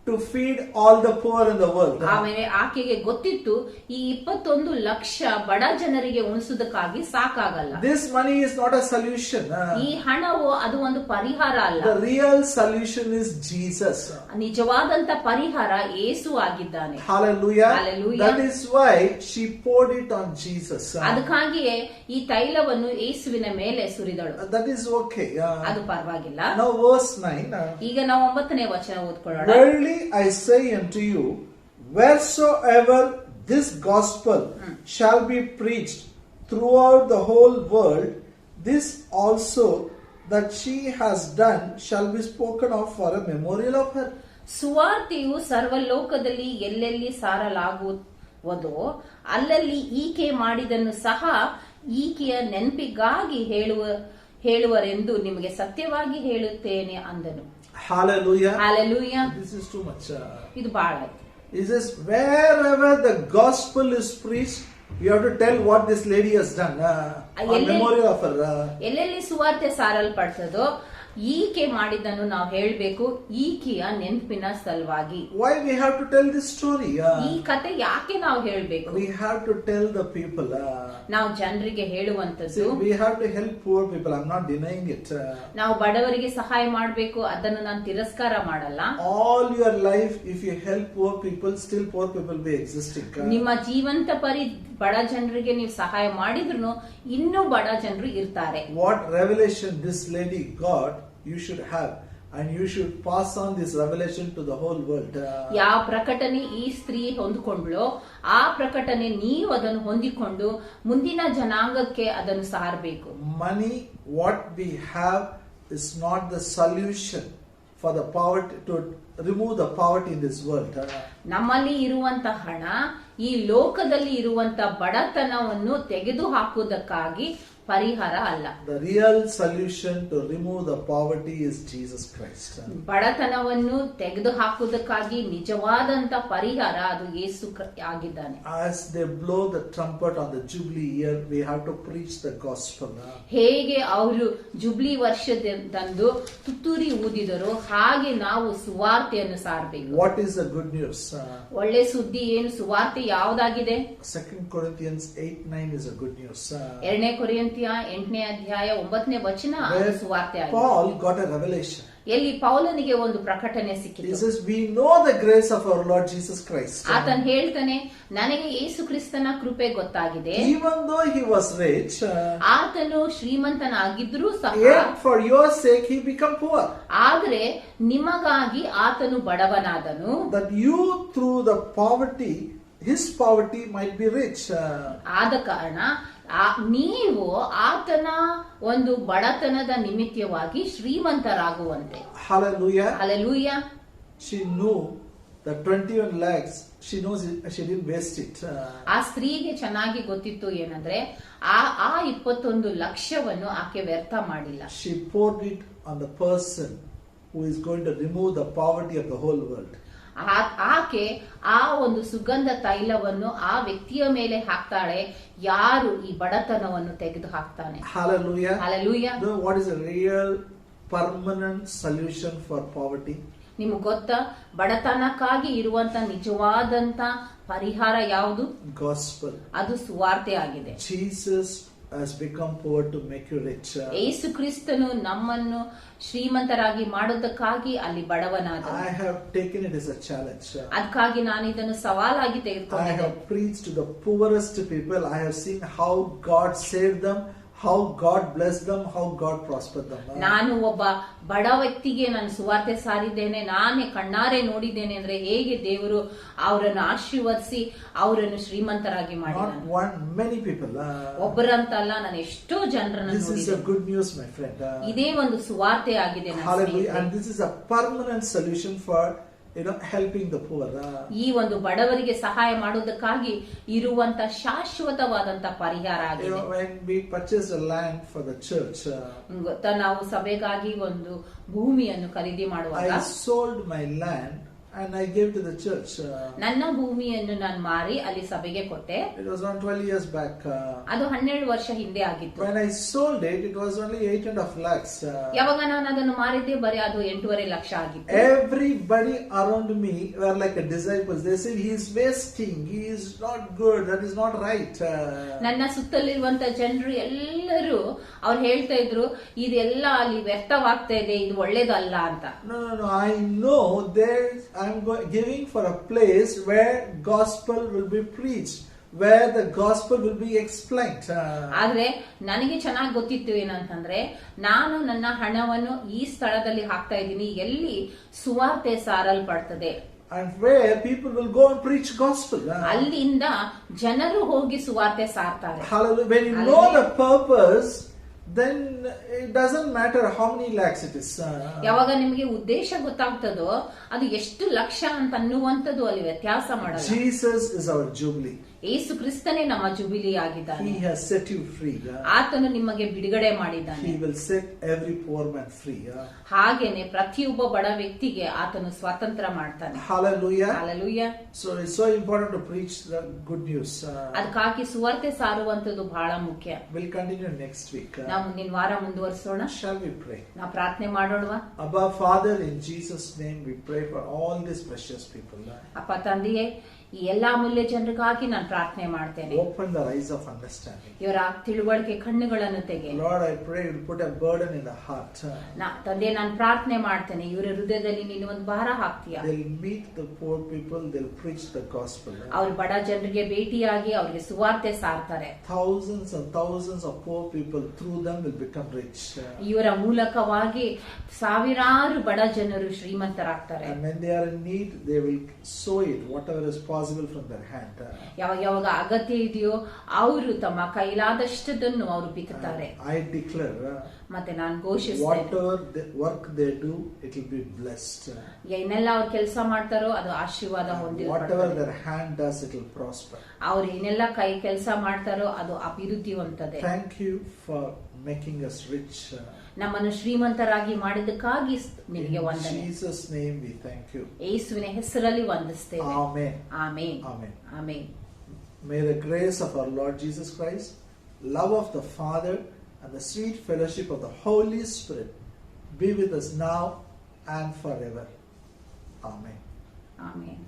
to to feed all the poor in the world. ಆಮೇಲೆ ಆಕೆಗೆ ಗೊತ್ತಿತ್ತು ಈ 21 ಲಕ್ಷ ಬಡ ಜನರಿಗೆ ಉಣಿಸುವುದಕ್ಕಾಗಿ ಸಾಕಾಗಲ್ಲ. This money is not a solution. ಈ ಹಣವು ಅದು ಒಂದು ಪರಿಹಾರ ಅಲ್ಲ. The real solution is Jesus. ನಿಜವಾದಂತ ಪರಿಹಾರ ಯೇಸು ಆಗಿದ್ದಾನೆ. Hallelujah. Hallelujah. That is why she poured it on Jesus. ಅದಕ್ಕಾಗಿಯೇ ಈ ತೈಲವನ್ನು ಯೇಸುವಿನ ಮೇಲೆ ಸುರಿದಳು. That is okay. ಅದು ಪರವಾಗಿಲ್ಲ. Now verse 9. ಈಗ ನಾವು 9ನೇ ವಚನ ಓದ್ಕೊಳ್ಳೋಣ. Verily I say unto you, wheresoever this gospel shall be preached throughout the whole world, this also that she has done shall be spoken of for a memorial of her. ಸುವಾರ್ತೆಯು ಸರ್ವಲೋಕದಲ್ಲಿ ಎಲ್ಲೆಲ್ಲಿ ಸಾರಲಾಗುವುದೋ ಅಲ್ಲಲ್ಲಿ ಈಕೆ ಮಾಡಿದನ್ನು ಸಹ ಈಕೆಯ ನೆನಪಿಗಾಗಿ ಹೇಳುವರೆಂದು ನಿಮಗೆ ಸತ್ಯವಾಗಿ ಹೇಳುತ್ತೇನೆ ಅಂದನು. Hallelujah. Hallelujah. This is too much. ಇದು ಬಹಳ. It says wherever the gospel is preached, you have to tell what this lady has done. A memorial of her. ಎಲ್ಲೆಲ್ಲಿ ಸುವಾರ್ತೆ ಸಾರಲ್ಪಡ್ತದೋ ಈಕೆ ಮಾಡಿದ್ದನ್ನು ನಾವು ಹೇಳಬೇಕು, ಈಕೆಯ ನೆನಪಿನ ಸಲುವಾಗಿ. Why we have to tell this story? ಈ ಕತೆ ಯಾಕೆ ನಾವು ಹೇಳಬೇಕು? We have to tell the people. ನಾವು ಜನರಿಗೆ ಹೇಳುವಂತದ್ದು. We have to help poor people. I'm not denying it. ನಾವು ಬಡವರಿಗೆ ಸಹಾಯ ಮಾಡಬೇಕು, ಅದನ್ನು ನಾನು ತಿರಸ್ಕಾರ ಮಾಡಲ್ಲ. All your life, if you help poor people, still poor people be existing. ನಿಮ್ಮ ಜೀವಂತ ಬಡ ಜನರಿಗೆ ನೀವು ಸಹಾಯ ಮಾಡಿದ್ರು ಇನ್ನೂ ಬಡ ಜನರು ಇರ್ತಾರೆ. What revelation this lady got, you should have, and you should pass on this revelation to the whole world. ಯಾವ ಪ್ರಕಟಣೆ ಈ ಸ್ತ್ರೀ ಹೊಂದಿಕೊಂಡ್ಳೋ ಆ ಪ್ರಕಟಣೆ ನೀವು ಅದನ್ನು ಹೊಂದಿಕೊಂಡು ಮುಂದಿನ ಜನಾಂಗಕ್ಕೆ ಅದನ್ನು ಸಾರಬೇಕು. Money, what we have, is not the solution for the poverty, to remove the poverty in this world. ನಮ್ಮಲ್ಲಿ ಇರುವಂತ ಹಣ ಈ ಲೋಕದಲ್ಲಿ ಇರುವಂತ ಬಡತನವನ್ನು ತೆಗೆದು ಹಾಕುವುದಕ್ಕಾಗಿ ಪರಿಹಾರ ಅಲ್ಲ. The real solution to remove the poverty is Jesus Christ. ಬಡತನವನ್ನು ತೆಗೆದು ಹಾಕುವುದಕ್ಕಾಗಿ ನಿಜವಾದಂತ ಪರಿಹಾರ ಅದು ಯೇಸು ಆಗಿದ್ದಾನೆ. As they blow the trumpet on the jubilee year, we have to preach the gospel. ಹೇಗೆ ಅವರು ಜುಬ್ಲಿ ವರ್ಷದಂದು ತುತ್ತೂರಿ ಊದಿದರು ಹಾಗೆ ನಾವು ಸುವಾರ್ತೆಯನ್ನು ಸಾರಬೇಕು. What is the good news? ಒಳ್ಳೆ ಸುದ್ದಿ ಏನು? ಸುವಾರ್ತೆ ಯಾವುದಾಗಿದೆ? 2 Corinthians 8:9 is a good news. 2 ಕೊರಿಂಥಿಯ 8ನೇ ಅಧ್ಯಾಯ 9ನೇ ವಚನ ಸುವಾರ್ತೆ ಆಗಿದೆ. Paul got a revelation. ಎಲ್ಲಿ ಪೌಲನಿಗೆ ಒಂದು ಪ್ರಕಟಣೆ ಸಿಕ್ಕಿತು. He says, we know the grace of our Lord Jesus Christ. ಆತನು ಹೇಳ್ತಾನೆ, ನನಗೆ ಯೇಸು ಕ್ರಿಸ್ತನ ಕೃಪೆ ಗೊತ್ತಾಗಿದೆ. Even though he was rich, ಆತನು ಶ್ರೀಮಂತನಾಗಿದ್ರೂ ಸಹ, yet for your sake he became poor. ಆದರೆ ನಿಮಗಾಗಿ ಆತನು ಬಡವನಾದನು. That you through the poverty, his poverty might be rich. ಆದ ಕಾರಣ ನೀವು ಆತನ ಒಂದು ಬಡತನದ ನಿಮಿತ್ತವಾಗಿ ಶ್ರೀಮಂತರಾಗುವಂತೆ. Hallelujah. Hallelujah. She knew the 21 lakhs. She knows it, she didn't waste it. ಆ ಸ್ತ್ರೀಗೆ ಚೆನ್ನಾಗಿ ಗೊತ್ತಿತ್ತು ಏನಂದ್ರೆ ಆ 21 ಲಕ್ಷವನ್ನು ಆಕೆ ವ್ಯರ್ಥ ಮಾಡಿಲ್ಲ. She poured it on the person who is going to remove the poverty of the whole world. ಆಕೆ ಆ ಒಂದು ಸುಗಂಧ ತೈಲವನ್ನು ಆ ವ್ಯಕ್ತಿಯ ಮೇಲೆ ಹಾಕ್ತಾಳೆ ಯಾರು ಈ ಬಡತನವನ್ನು ತೆಗೆದು ಹಾಕ್ತಾನೆ. Hallelujah. Hallelujah. What is a real permanent solution for poverty? ನಿಮ್ಗೆ ಗೊತ್ತಾ ಬಡತನಕ್ಕಾಗಿ ಇರುವಂತ ನಿಜವಾದಂತ ಪರಿಹಾರ ಯಾವುದು? Gospel. ಅದು ಸುವಾರ್ತೆ ಆಗಿದೆ. Jesus has become poor to make you rich. ಯೇಸು ಕ್ರಿಸ್ತನು ನಮ್ಮನ್ನು ಶ್ರೀಮಂತರಾಗಿ ಮಾಡೋದಕ್ಕಾಗಿ ಅಲ್ಲಿ ಬಡವನಾದ. I have taken it as a challenge. ಅದಕ್ಕಾಗಿ ನಾನು ಇದನ್ನು ಸವಾಲಾಗಿ I ತೆಗೆದುಕೊಂಡಿದ್ದೆ. have preached to the poorest people. I have seen how God saved them, how God blessed them, how God prospered them. ನಾನು ಒಬ್ಬ ಬಡ ವ್ಯಕ್ತಿಗೆ ನಾನು ಸುವಾರ್ತೆ ಸಾರಿದ್ದೇನೆ. ನಾನೇ ಕಣ್ಣಾರೆ ನೋಡಿದ್ದೇನೆ ಅಂದ್ರೆ ಹೇಗೆ ದೇವರು ಅವರನ್ನು ಆಶೀರ್ವದಿಸಿ ಅವರನ್ನು ಶ್ರೀಮಂತರಾಗಿ Not ಮಾಡಿದ್ದಾನೆ. one, many people. ಒಬ್ಬರಂತಲ್ಲ, ನಾನು ಎಷ್ಟೋ ಜನರನ್ನು This is a ನೋಡಿದ್ದೇನೆ. good news, my friend. ಇದೇ ಒಂದು ಸುವಾರ್ತೆ ಆಗಿದೆ ನನ್ನ Hallelujah. ಸ್ನೇಹಿತರೆ. And this is a permanent solution for helping the poor. ಈ ಒಂದು ಬಡವರಿಗೆ ಸಹಾಯ ಮಾಡುವುದಕ್ಕಾಗಿ ಇರುವಂತ ಶಾಶ್ವತವಾದಂತ ಪರಿಹಾರ ಆಗಿದೆ. When we purchased a land for the church, ಗೊತ್ತಾ, ನಾವು ಸಭೆಗಾಗಿ ಒಂದು ಭೂಮಿಯನ್ನು ಖರೀದಿ ಮಾಡುವಾಗ I sold my land and I gave to the church. ನನ್ನ ಭೂಮಿಯನ್ನು ನಾನು ಮಾರಿ ಅಲ್ಲಿ ಸಭೆಗೆ ಕೊಟ್ಟೆ. It was around 12 years back. ಅದು 12 ವರ್ಷ ಹಿಂದೆ ಆಗಿತ್ತು. When I sold it, it was only 8.5 lakhs. ಯಾವಾಗ ನಾನು ಅದನ್ನು ಮಾರಿದ್ದೆ ಬರೀ ಅದು 8.5 ಲಕ್ಷ ಆಗಿತ್ತು. Everybody around me were like a disciples. They said he is wasting, he is not good, that is not right. ನನ್ನ ಸುತ್ತಲಿರುವಂತ ಜನರು ಎಲ್ಲರೂ ಅವ್ರು ಹೇಳ್ತಾ ಇದ್ರು ಇದೆಲ್ಲ ಅಲ್ಲಿ ವ್ಯರ್ಥವಾಗ್ತಾ ಇದೆ, ಇದು ಒಳ್ಳೇದಲ್ಲ ಅಂತ. No. I know I am giving for a place where gospel will be preached, where the gospel will be explained. ಆದ್ರೆ ನನಗೆ ಚೆನ್ನಾಗಿ ಗೊತ್ತಿತ್ತು ಏನಂತಂದ್ರೆ ನಾನು ನನ್ನ ಹಣವನ್ನು ಈ ಸ್ಥಳದಲ್ಲಿ ಹಾಕ್ತಾ ಇದ್ದೀನಿ ಎಲ್ಲಿ ಸುವಾರ್ತೆ ಸಾರಲ್ಪಡ್ತದೆ, and where people will go and preach gospel. ಅಲ್ಲಿಂದ ಜನರು ಹೋಗಿ ಸುವಾರ್ತೆ ಸಾರ್ತಾರೆ. Hallelujah. When you know the purpose, then it doesn't matter how many lakhs it is. ಯಾವಾಗ ನಿಮಗೆ ಉದ್ದೇಶ ಗೊತ್ತಾಗ್ತದೋ ಅದು ಎಷ್ಟು ಲಕ್ಷ ಅಂತ ಅನ್ನುವಂಥದ್ದು ಅಲ್ಲಿ ವ್ಯತ್ಯಾಸ ಮಾಡಲ್ಲ. Jesus is our jubilee. ಯೇಸು ಕ್ರಿಸ್ತನೇ ನಮ್ಮ ಜುಬಿಲಿ ಆಗಿದ್ದಾನೆ. He has set you free. ಆತನು ನಿಮಗೆ ಬಿಡುಗಡೆ ಮಾಡಿದ್ದಾನೆ. He will set every poor man free. ಹಾಗೇನೆ ಪ್ರತಿಯೊಬ್ಬ ಬಡ ವ್ಯಕ್ತಿಗೆ ಆತನು ಸ್ವಾತಂತ್ರ್ಯ ಮಾಡ್ತಾನೆ. Hallelujah. Hallelujah. So it's so important to preach the good news. ಅದಕ್ಕಾಗಿ ಸುವಾರ್ತೆ ಸಾರುವಂತದ್ದು ಬಹಳ ಮುಖ್ಯ. We'll continue next week. ನಾವು ಮುಂದಿನ ವಾರ ಮುಂದುವರಿಸೋಣ. Shall we pray? ನಾವು ಪ್ರಾರ್ಥನೆ ಮಾಡೋಣವಾ? Abba Father, in Jesus' name we pray for all these precious people. ಅಪ್ಪ ತಂದೆಯೇ, ಈ ಎಲ್ಲಾ ಅಮೂಲ್ಯ ಜನರಿಗಾಗಿ ನಾನು ಪ್ರಾರ್ಥನೆ ಮಾಡ್ತೇನೆ. Open the eyes of understanding. ಇವರ ತಿಳುವಳಿಕೆ ಕಣ್ಣುಗಳನ್ನು ತೆಗೆ. Lord, I pray you put a burden in the heart. ತಂದೆ, ನಾನು ಪ್ರಾರ್ಥನೆ ಮಾಡ್ತೇನೆ ಇವರ ಹೃದಯದಲ್ಲಿ ನೀನು ಒಂದು ಭಾರ ಹಾಕ್ತೀಯ. They'll meet the poor people, they'll preach the gospel. ಅವರು ಬಡ ಜನರಿಗೆ ಭೇಟಿಯಾಗಿ ಅವರಿಗೆ ಸುವಾರ್ತೆ ಸಾರ್ತಾರೆ. Thousands and thousands of poor people through them will become rich. ಇವರ ಮೂಲಕವಾಗಿ ಸಾವಿರಾರು ಬಡ ಜನರು ಶ್ರೀಮಂತರಾಗ್ತಾರೆ. And when they are in need, they will sow it, whatever is possible from their hand. ಯಾವಾಗ ಅಗತ್ಯ ಇದೆಯೋ ಅವರು ತಮ್ಮ ಕೈಲಾದಷ್ಟನ್ನು ಅವರು ಬಿತ್ತುತ್ತಾರೆ. I declare, ಮತ್ತೆ ನಾನು ಘೋಷಿಸ್ತೇನೆ, whatever work they do, it will be blessed. ಏನೆಲ್ಲ ಅವ್ರು ಕೆಲಸ ಮಾಡ್ತಾರೋ ಅದು ಆಶೀರ್ವಾದ ಹೊಂದಿರುತ್ತದೆ. Whatever their hand does, it will prosper. ಅವ್ರು ಏನೆಲ್ಲ ಕೈ ಕೆಲಸ ಮಾಡ್ತಾರೋ ಅದು ಅಭಿವೃದ್ಧಿ ಹೊಂದುತ್ತದೆ. Thank you for making us rich. ನಮ್ಮನ್ನು ಶ್ರೀಮಂತರಾಗಿ ಮಾಡಿದಕ್ಕಾಗಿ ನಿಮಗೆ ವಂದನೆ. In Jesus' name we thank you. ಯೇಸುವಿನ ಹೆಸರಲ್ಲಿ ವಂದಿಸ್ತೇವೆ. Amen. Amen. Amen. Amen. May the grace of our Lord Jesus Christ, love of the Father, and the sweet fellowship of the Holy Spirit be with us now and forever. Amen. Amen.